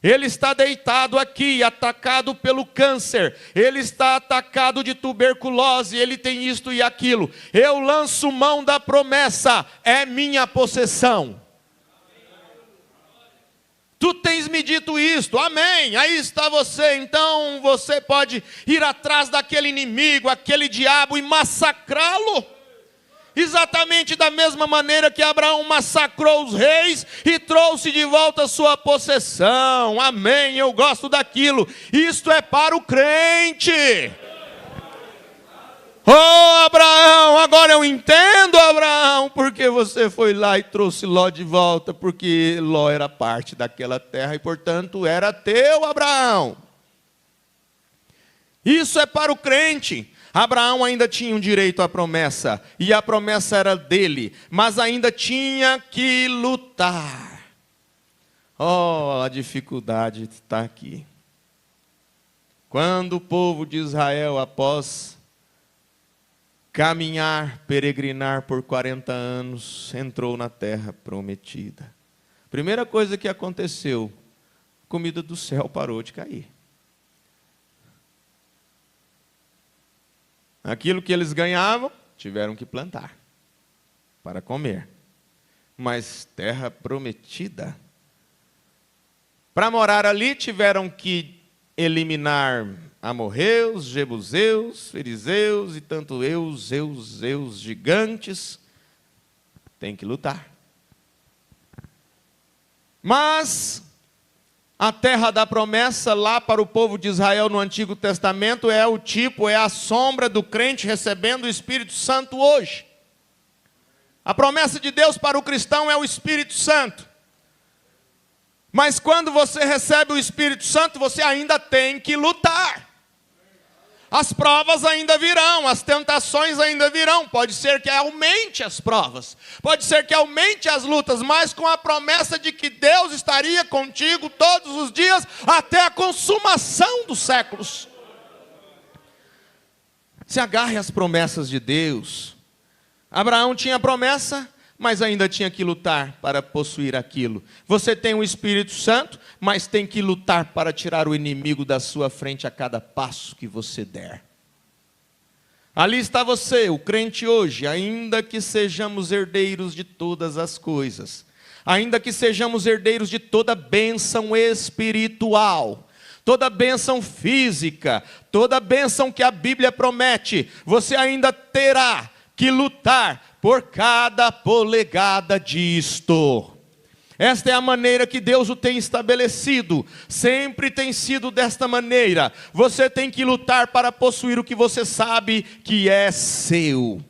ele está deitado aqui, atacado pelo câncer, ele está atacado de tuberculose, ele tem isto e aquilo, eu lanço mão da promessa, é minha possessão. Tu tens me dito isto, amém, aí está você, então você pode ir atrás daquele inimigo, aquele diabo e massacrá-lo. Exatamente da mesma maneira que Abraão massacrou os reis e trouxe de volta a sua possessão, amém, eu gosto daquilo, isto é para o crente. Oh Abraão, agora eu entendo Abraão, porque você foi lá e trouxe Ló de volta, porque Ló era parte daquela terra e portanto era teu, Abraão. Isso é para o crente. Abraão ainda tinha um direito à promessa, e a promessa era dele, mas ainda tinha que lutar. Oh, a dificuldade está aqui. Quando o povo de Israel, após caminhar, peregrinar por 40 anos, entrou na terra prometida. Primeira coisa que aconteceu, a comida do céu parou de cair. Aquilo que eles ganhavam, tiveram que plantar para comer. Mas terra prometida, para morar ali tiveram que eliminar amorreus, jebuseus, fariseus e tanto zeus gigantes. Tem que lutar. Mas a terra da promessa lá para o povo de Israel no Antigo Testamento é o tipo, é a sombra do crente recebendo o Espírito Santo hoje. A promessa de Deus para o cristão é o Espírito Santo. Mas quando você recebe o Espírito Santo, você ainda tem que lutar. As provas ainda virão, as tentações ainda virão. Pode ser que aumente as provas, pode ser que aumente as lutas, mas com a promessa de que Deus estaria contigo todos os dias até a consumação dos séculos. Se agarre às promessas de Deus. Abraão tinha promessa, mas ainda tinha que lutar para possuir aquilo. Você tem o Espírito Santo, mas tem que lutar para tirar o inimigo da sua frente a cada passo que você der. Ali está você, o crente hoje, ainda que sejamos herdeiros de todas as coisas, ainda que sejamos herdeiros de toda bênção espiritual, toda bênção física, toda bênção que a Bíblia promete, você ainda terá que lutar por cada polegada disto. Esta é a maneira que Deus o tem estabelecido. Sempre tem sido desta maneira. Você tem que lutar para possuir o que você sabe que é seu.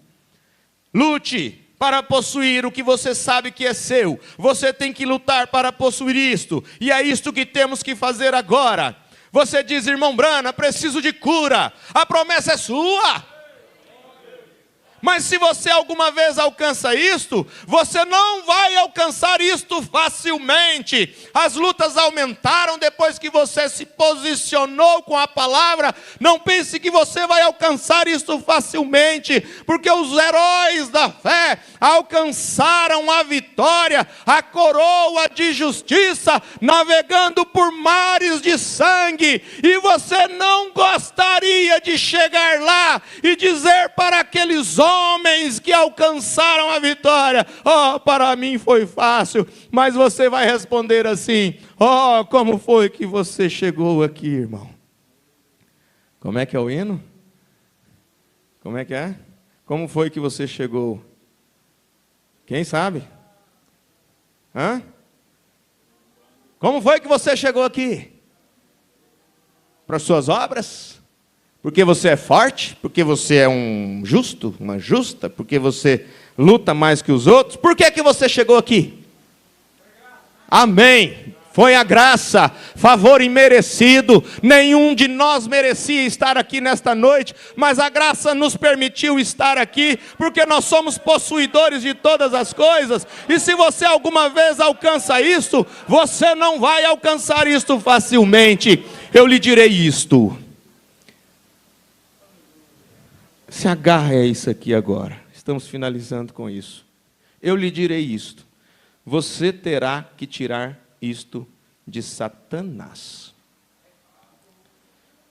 Lute para possuir o que você sabe que é seu. Você tem que lutar para possuir isto. E é isto que temos que fazer agora. Você diz, irmão Brana, preciso de cura. A promessa é sua. Mas se você alguma vez alcança isto, você não vai alcançar isto facilmente. As lutas aumentaram depois que você se posicionou com a palavra. Não pense que você vai alcançar isto facilmente, porque os heróis da fé alcançaram a vitória, a coroa de justiça, navegando por mares de sangue. E você não gostaria de chegar lá e dizer para aqueles homens que alcançaram a vitória: oh, para mim foi fácil. Mas você vai responder assim: oh, como foi que você chegou aqui, irmão? Como é que é o hino? Como é que é? Como foi que você chegou? Quem sabe? Hã? Como foi que você chegou aqui? Para suas obras? Porque você é forte? Porque você é um justo, uma justa? Porque você luta mais que os outros? Por que que você chegou aqui? Amém. Foi a graça, favor imerecido. Nenhum de nós merecia estar aqui nesta noite, mas a graça nos permitiu estar aqui, porque nós somos possuidores de todas as coisas. E se você alguma vez alcança isto, você não vai alcançar isto facilmente. Eu lhe direi isto. Se agarre a isso aqui agora. Estamos finalizando com isso. Eu lhe direi isto. Você terá que tirar isto de Satanás.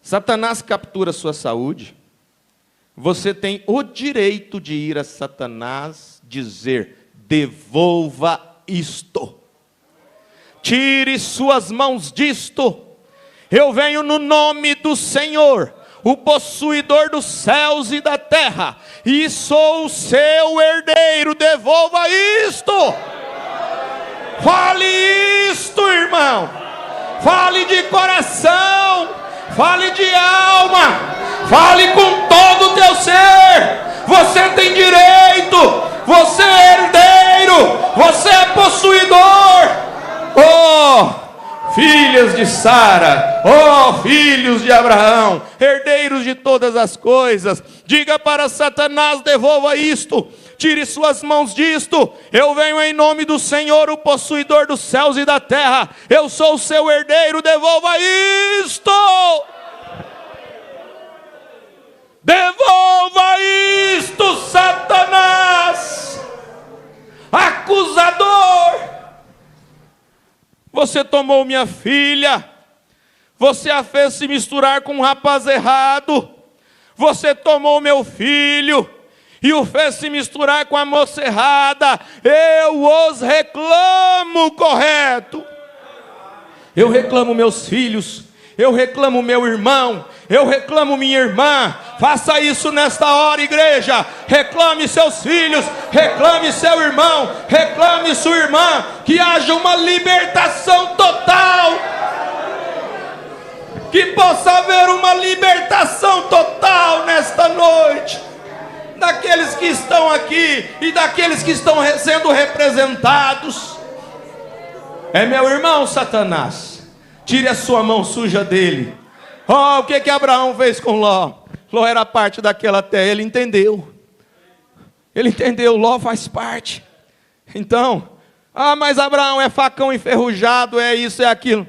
Satanás captura sua saúde. Você tem o direito de ir a Satanás dizer: devolva isto. Tire suas mãos disto. Eu venho no nome do Senhor, o possuidor dos céus e da terra, e sou o seu herdeiro. Devolva isto. Fale isto, irmão. Fale de coração. Fale de alma. Fale com todo o teu ser. Você tem direito. Você é herdeiro. Você é possuidor. Oh, filhas de Sara, oh, filhos de Abraão, herdeiros de todas as coisas, diga para Satanás: devolva isto, tire suas mãos disto. Eu venho em nome do Senhor, o possuidor dos céus e da terra. Eu sou o seu herdeiro, devolva isto. Devolva isto, Satanás, acusador. Você tomou minha filha, você a fez se misturar com um rapaz errado. Você tomou meu filho e o fez se misturar com a moça errada. Eu os reclamo, correto? Eu reclamo meus filhos, eu reclamo meu irmão, eu reclamo minha irmã. Faça isso nesta hora, igreja. Reclame seus filhos, reclame seu irmão, reclame sua irmã. Que haja uma libertação total. Que possa haver uma libertação total nesta noite. Daqueles que estão aqui e daqueles que estão sendo representados. É meu irmão, Satanás. Tire a sua mão suja dele. Oh, o que Abraão fez com Ló? Ló era parte daquela terra, ele entendeu. Ele entendeu, Ló faz parte. Então, mas Abraão é facão enferrujado, é isso, é aquilo.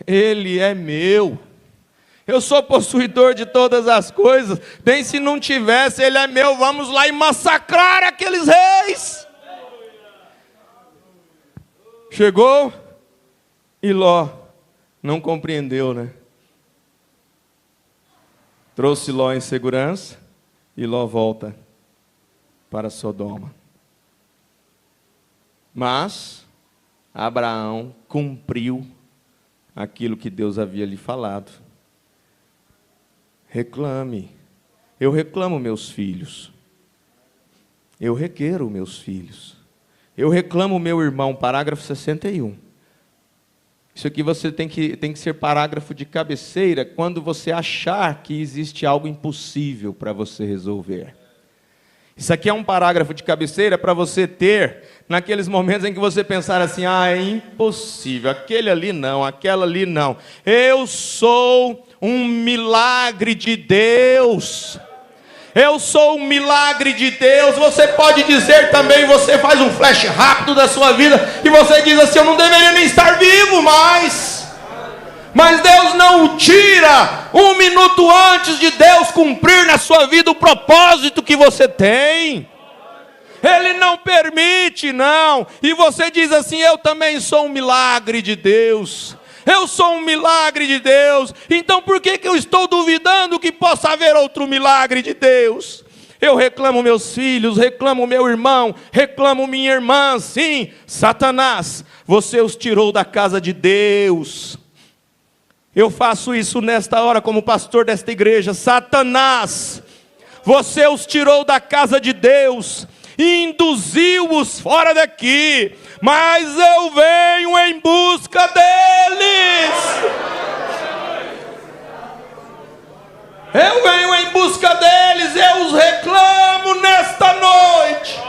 Ele é meu. Eu sou possuidor de todas as coisas. Bem, se não tivesse, ele é meu. Vamos lá e massacrar aqueles reis. Chegou e Ló não compreendeu, né? Trouxe Ló em segurança e Ló volta para Sodoma. Mas Abraão cumpriu aquilo que Deus havia lhe falado. Reclame. Eu reclamo meus filhos. Eu requero meus filhos. Eu reclamo meu irmão. Parágrafo 61. Isso aqui você tem que ser parágrafo de cabeceira quando você achar que existe algo impossível para você resolver. Isso aqui é um parágrafo de cabeceira para você ter naqueles momentos em que você pensar assim: ah, é impossível, aquele ali não, aquela ali não. Eu sou um milagre de Deus. Eu sou um milagre de Deus. Você pode dizer também, você faz um flash rápido da sua vida e você diz assim: eu não deveria nem estar vivo mais. Mas Deus não o tira um minuto antes de Deus cumprir na sua vida o propósito que você tem. Ele não permite, não. E você diz assim: eu também sou um milagre de Deus. Eu sou um milagre de Deus. Então por que eu estou duvidando que possa haver outro milagre de Deus? Eu reclamo meus filhos, reclamo meu irmão, reclamo minha irmã. Sim, Satanás, você os tirou da casa de Deus. Eu faço isso nesta hora como pastor desta igreja. Satanás, você os tirou da casa de Deus e induziu-os fora daqui, mas eu venho em busca deles. Eu venho em busca deles, eu os reclamo nesta noite.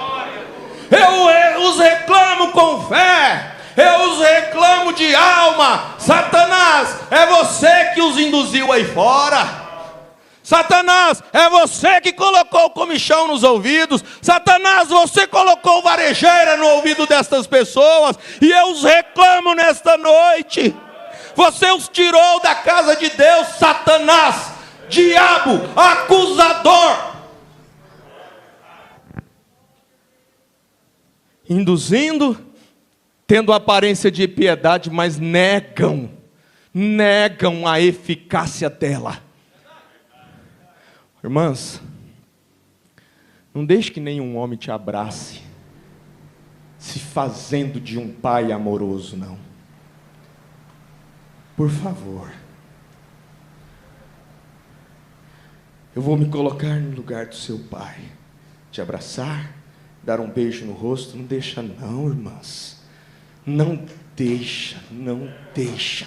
Eu os reclamo com fé. Eu os reclamo de alma. Satanás, é você que os induziu aí fora. Satanás, é você que colocou o comichão nos ouvidos. Satanás, você colocou varejeira no ouvido destas pessoas. E eu os reclamo nesta noite. Você os tirou da casa de Deus, Satanás, diabo, acusador, induzindo, tendo aparência de piedade, mas negam a eficácia dela. Irmãs, não deixe que nenhum homem te abrace, se fazendo de um pai amoroso, não. Por favor. Eu vou me colocar no lugar do seu pai, te abraçar, dar um beijo no rosto. Não deixa não, irmãs. Não deixa.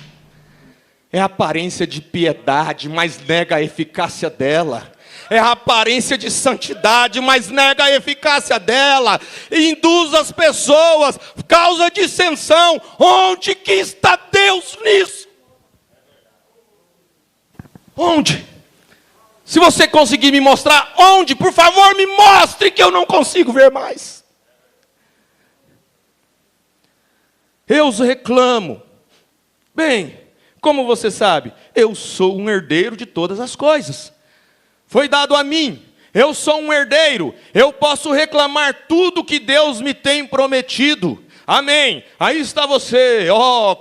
É a aparência de piedade, mas nega a eficácia dela. É a aparência de santidade, mas nega a eficácia dela. Induz as pessoas, causa dissensão. Onde que está Deus nisso? Onde? Se você conseguir me mostrar onde, por favor, me mostre, que eu não consigo ver mais. Eu os reclamo. Bem, como você sabe, eu sou um herdeiro de todas as coisas. Foi dado a mim. Eu sou um herdeiro. Eu posso reclamar tudo que Deus me tem prometido. Amém. Aí está você.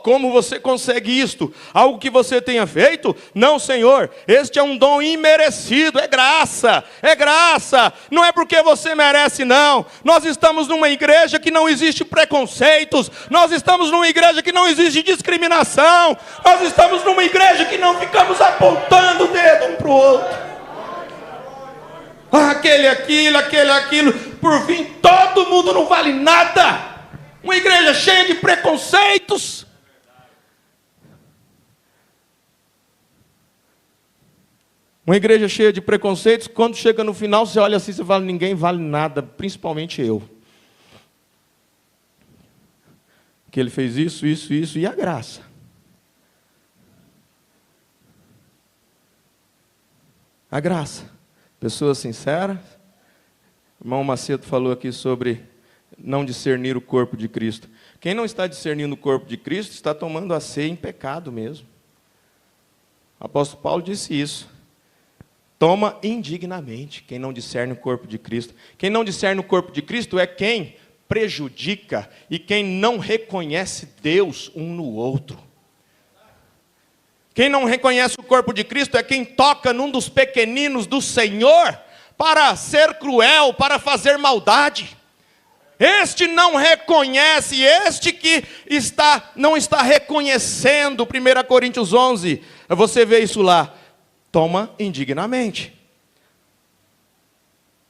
Como você consegue isto? Algo que você tenha feito? Não, Senhor. Este é um dom imerecido. É graça. É graça. Não é porque você merece, não. Nós estamos numa igreja que não existe preconceitos. Nós estamos numa igreja que não existe discriminação. Nós estamos numa igreja que não ficamos apontando o dedo um para o outro. Aquele, aquilo. Por fim, todo mundo não vale nada. Uma igreja cheia de preconceitos. Uma igreja cheia de preconceitos, quando chega no final, você olha assim, você fala: ninguém vale nada, principalmente eu. Que ele fez isso, e a graça? A graça. Pessoas sinceras. O irmão Macedo falou aqui sobre não discernir o corpo de Cristo. Quem não está discernindo o corpo de Cristo está tomando a ceia em pecado mesmo. O apóstolo Paulo disse isso. Toma indignamente quem não discerne o corpo de Cristo. Quem não discerne o corpo de Cristo é quem prejudica e quem não reconhece Deus um no outro. Quem não reconhece o corpo de Cristo é quem toca num dos pequeninos do Senhor para ser cruel, para fazer maldade. Este não reconhece, este que não está reconhecendo. 1 Coríntios 11, você vê isso lá. Toma indignamente.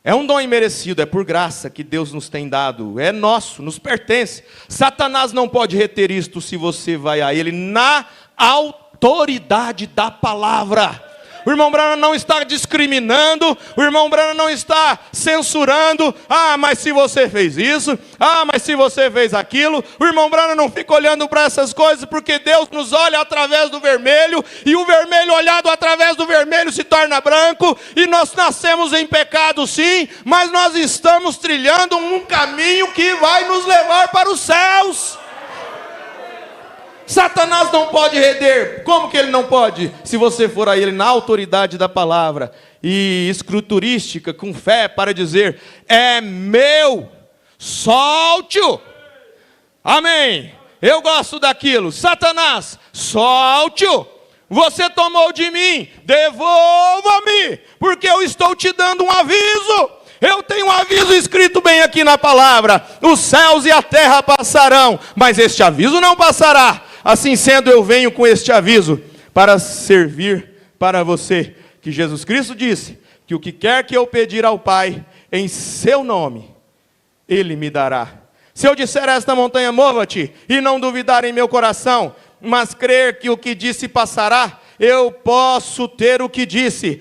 É um dom imerecido, é por graça que Deus nos tem dado. É nosso, nos pertence. Satanás não pode reter isto se você vai a ele na autoridade da palavra. O irmão Branham não está discriminando, o irmão Branham não está censurando. Ah, mas se você fez isso, ah, mas se você fez aquilo. O irmão Branham não fica olhando para essas coisas, porque Deus nos olha através do vermelho, e o vermelho olhado através do vermelho se torna branco, e nós nascemos em pecado sim, mas nós estamos trilhando um caminho que vai nos levar para os céus. Satanás não pode render. Como que ele não pode? Se você for a ele na autoridade da palavra e escriturística, com fé, para dizer: é meu, solte-o. Amém. Eu gosto daquilo. Satanás, solte-o. Você tomou de mim, devolva-me, porque eu estou te dando um aviso. Eu tenho um aviso escrito bem aqui na palavra: os céus e a terra passarão, mas este aviso não passará. Assim sendo, eu venho com este aviso para servir para você, que Jesus Cristo disse que o que quer que eu pedir ao Pai em seu nome, Ele me dará. Se eu disser a esta montanha: mova-te, e não duvidar em meu coração, mas crer que o que disse passará, eu posso ter o que disse.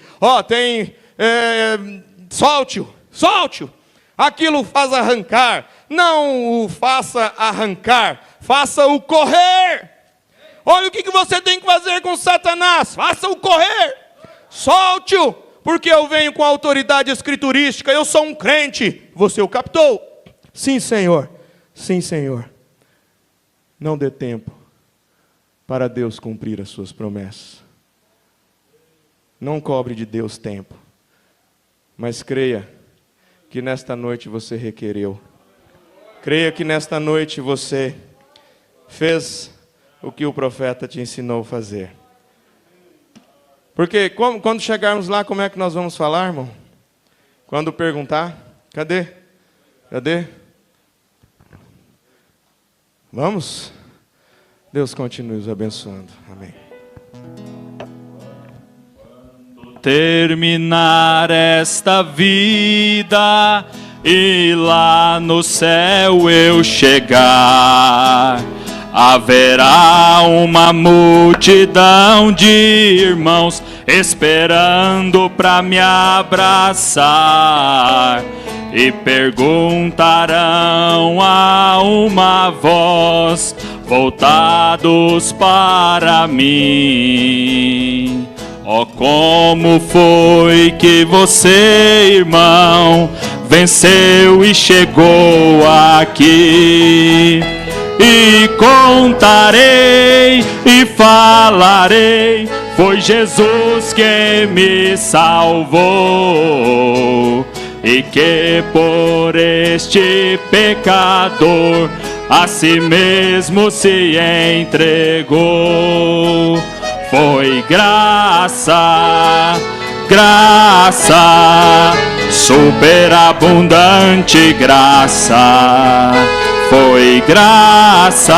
Solte-o, solte-o. Aquilo faz arrancar, não o faça arrancar, faça-o correr. Olha o que você tem que fazer com Satanás: faça-o correr, solte-o, porque eu venho com autoridade escriturística, eu sou um crente. Você o captou? Sim, Senhor, sim, Senhor. Não dê tempo para Deus cumprir as suas promessas. Não cobre de Deus tempo, mas creia que nesta noite você requereu. Creia que nesta noite você fez o que o profeta te ensinou a fazer. Porque quando chegarmos lá, como é que nós vamos falar, irmão? Quando perguntar: cadê? Cadê? Vamos? Deus continue os abençoando. Amém. Terminar esta vida e lá no céu eu chegar, haverá uma multidão de irmãos esperando para me abraçar, e perguntarão a uma voz, voltados para mim: ó, como foi que você, irmão, venceu e chegou aqui? E contarei e falarei: foi Jesus que me salvou, e que por este pecador a si mesmo se entregou. Foi graça, graça, superabundante graça. Foi graça,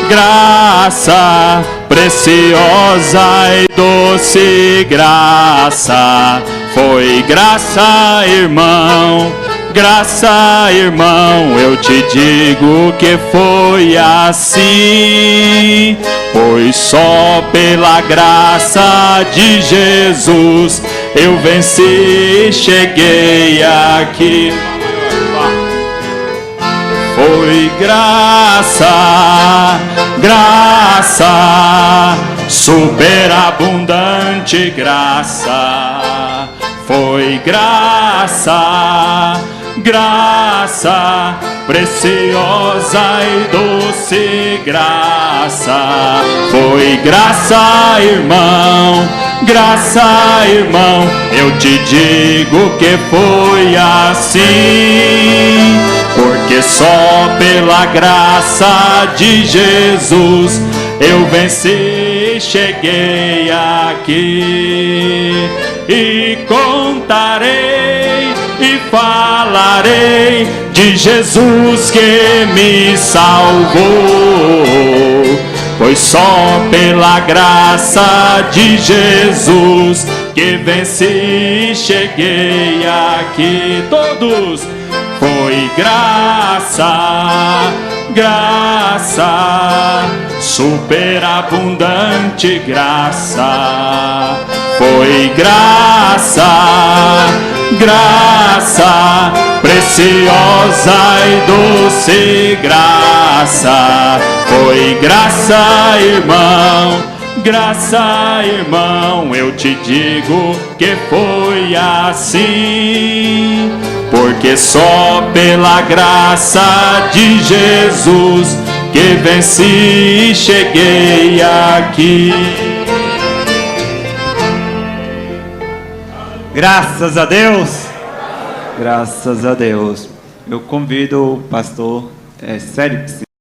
graça, preciosa e doce graça. Foi graça, irmão, graça, irmão, eu te digo que foi assim. Pois só pela graça de Jesus eu venci e cheguei aqui. Foi graça, graça, superabundante graça. Foi graça, graça, preciosa e doce graça. Foi graça, irmão, graça, irmão, eu te digo que foi assim. Porque só pela graça de Jesus eu venci e cheguei aqui. E contarei e falarei de Jesus que me salvou. Pois só pela graça de Jesus que venci e cheguei aqui. Todos! Foi graça, graça, superabundante graça. Foi graça, graça, preciosa e doce graça. Foi graça, irmão, graça, irmão. Eu te digo que foi assim, porque só pela graça de Jesus que venci e cheguei aqui. Graças a Deus. Graças a Deus. Eu convido o pastor Sérix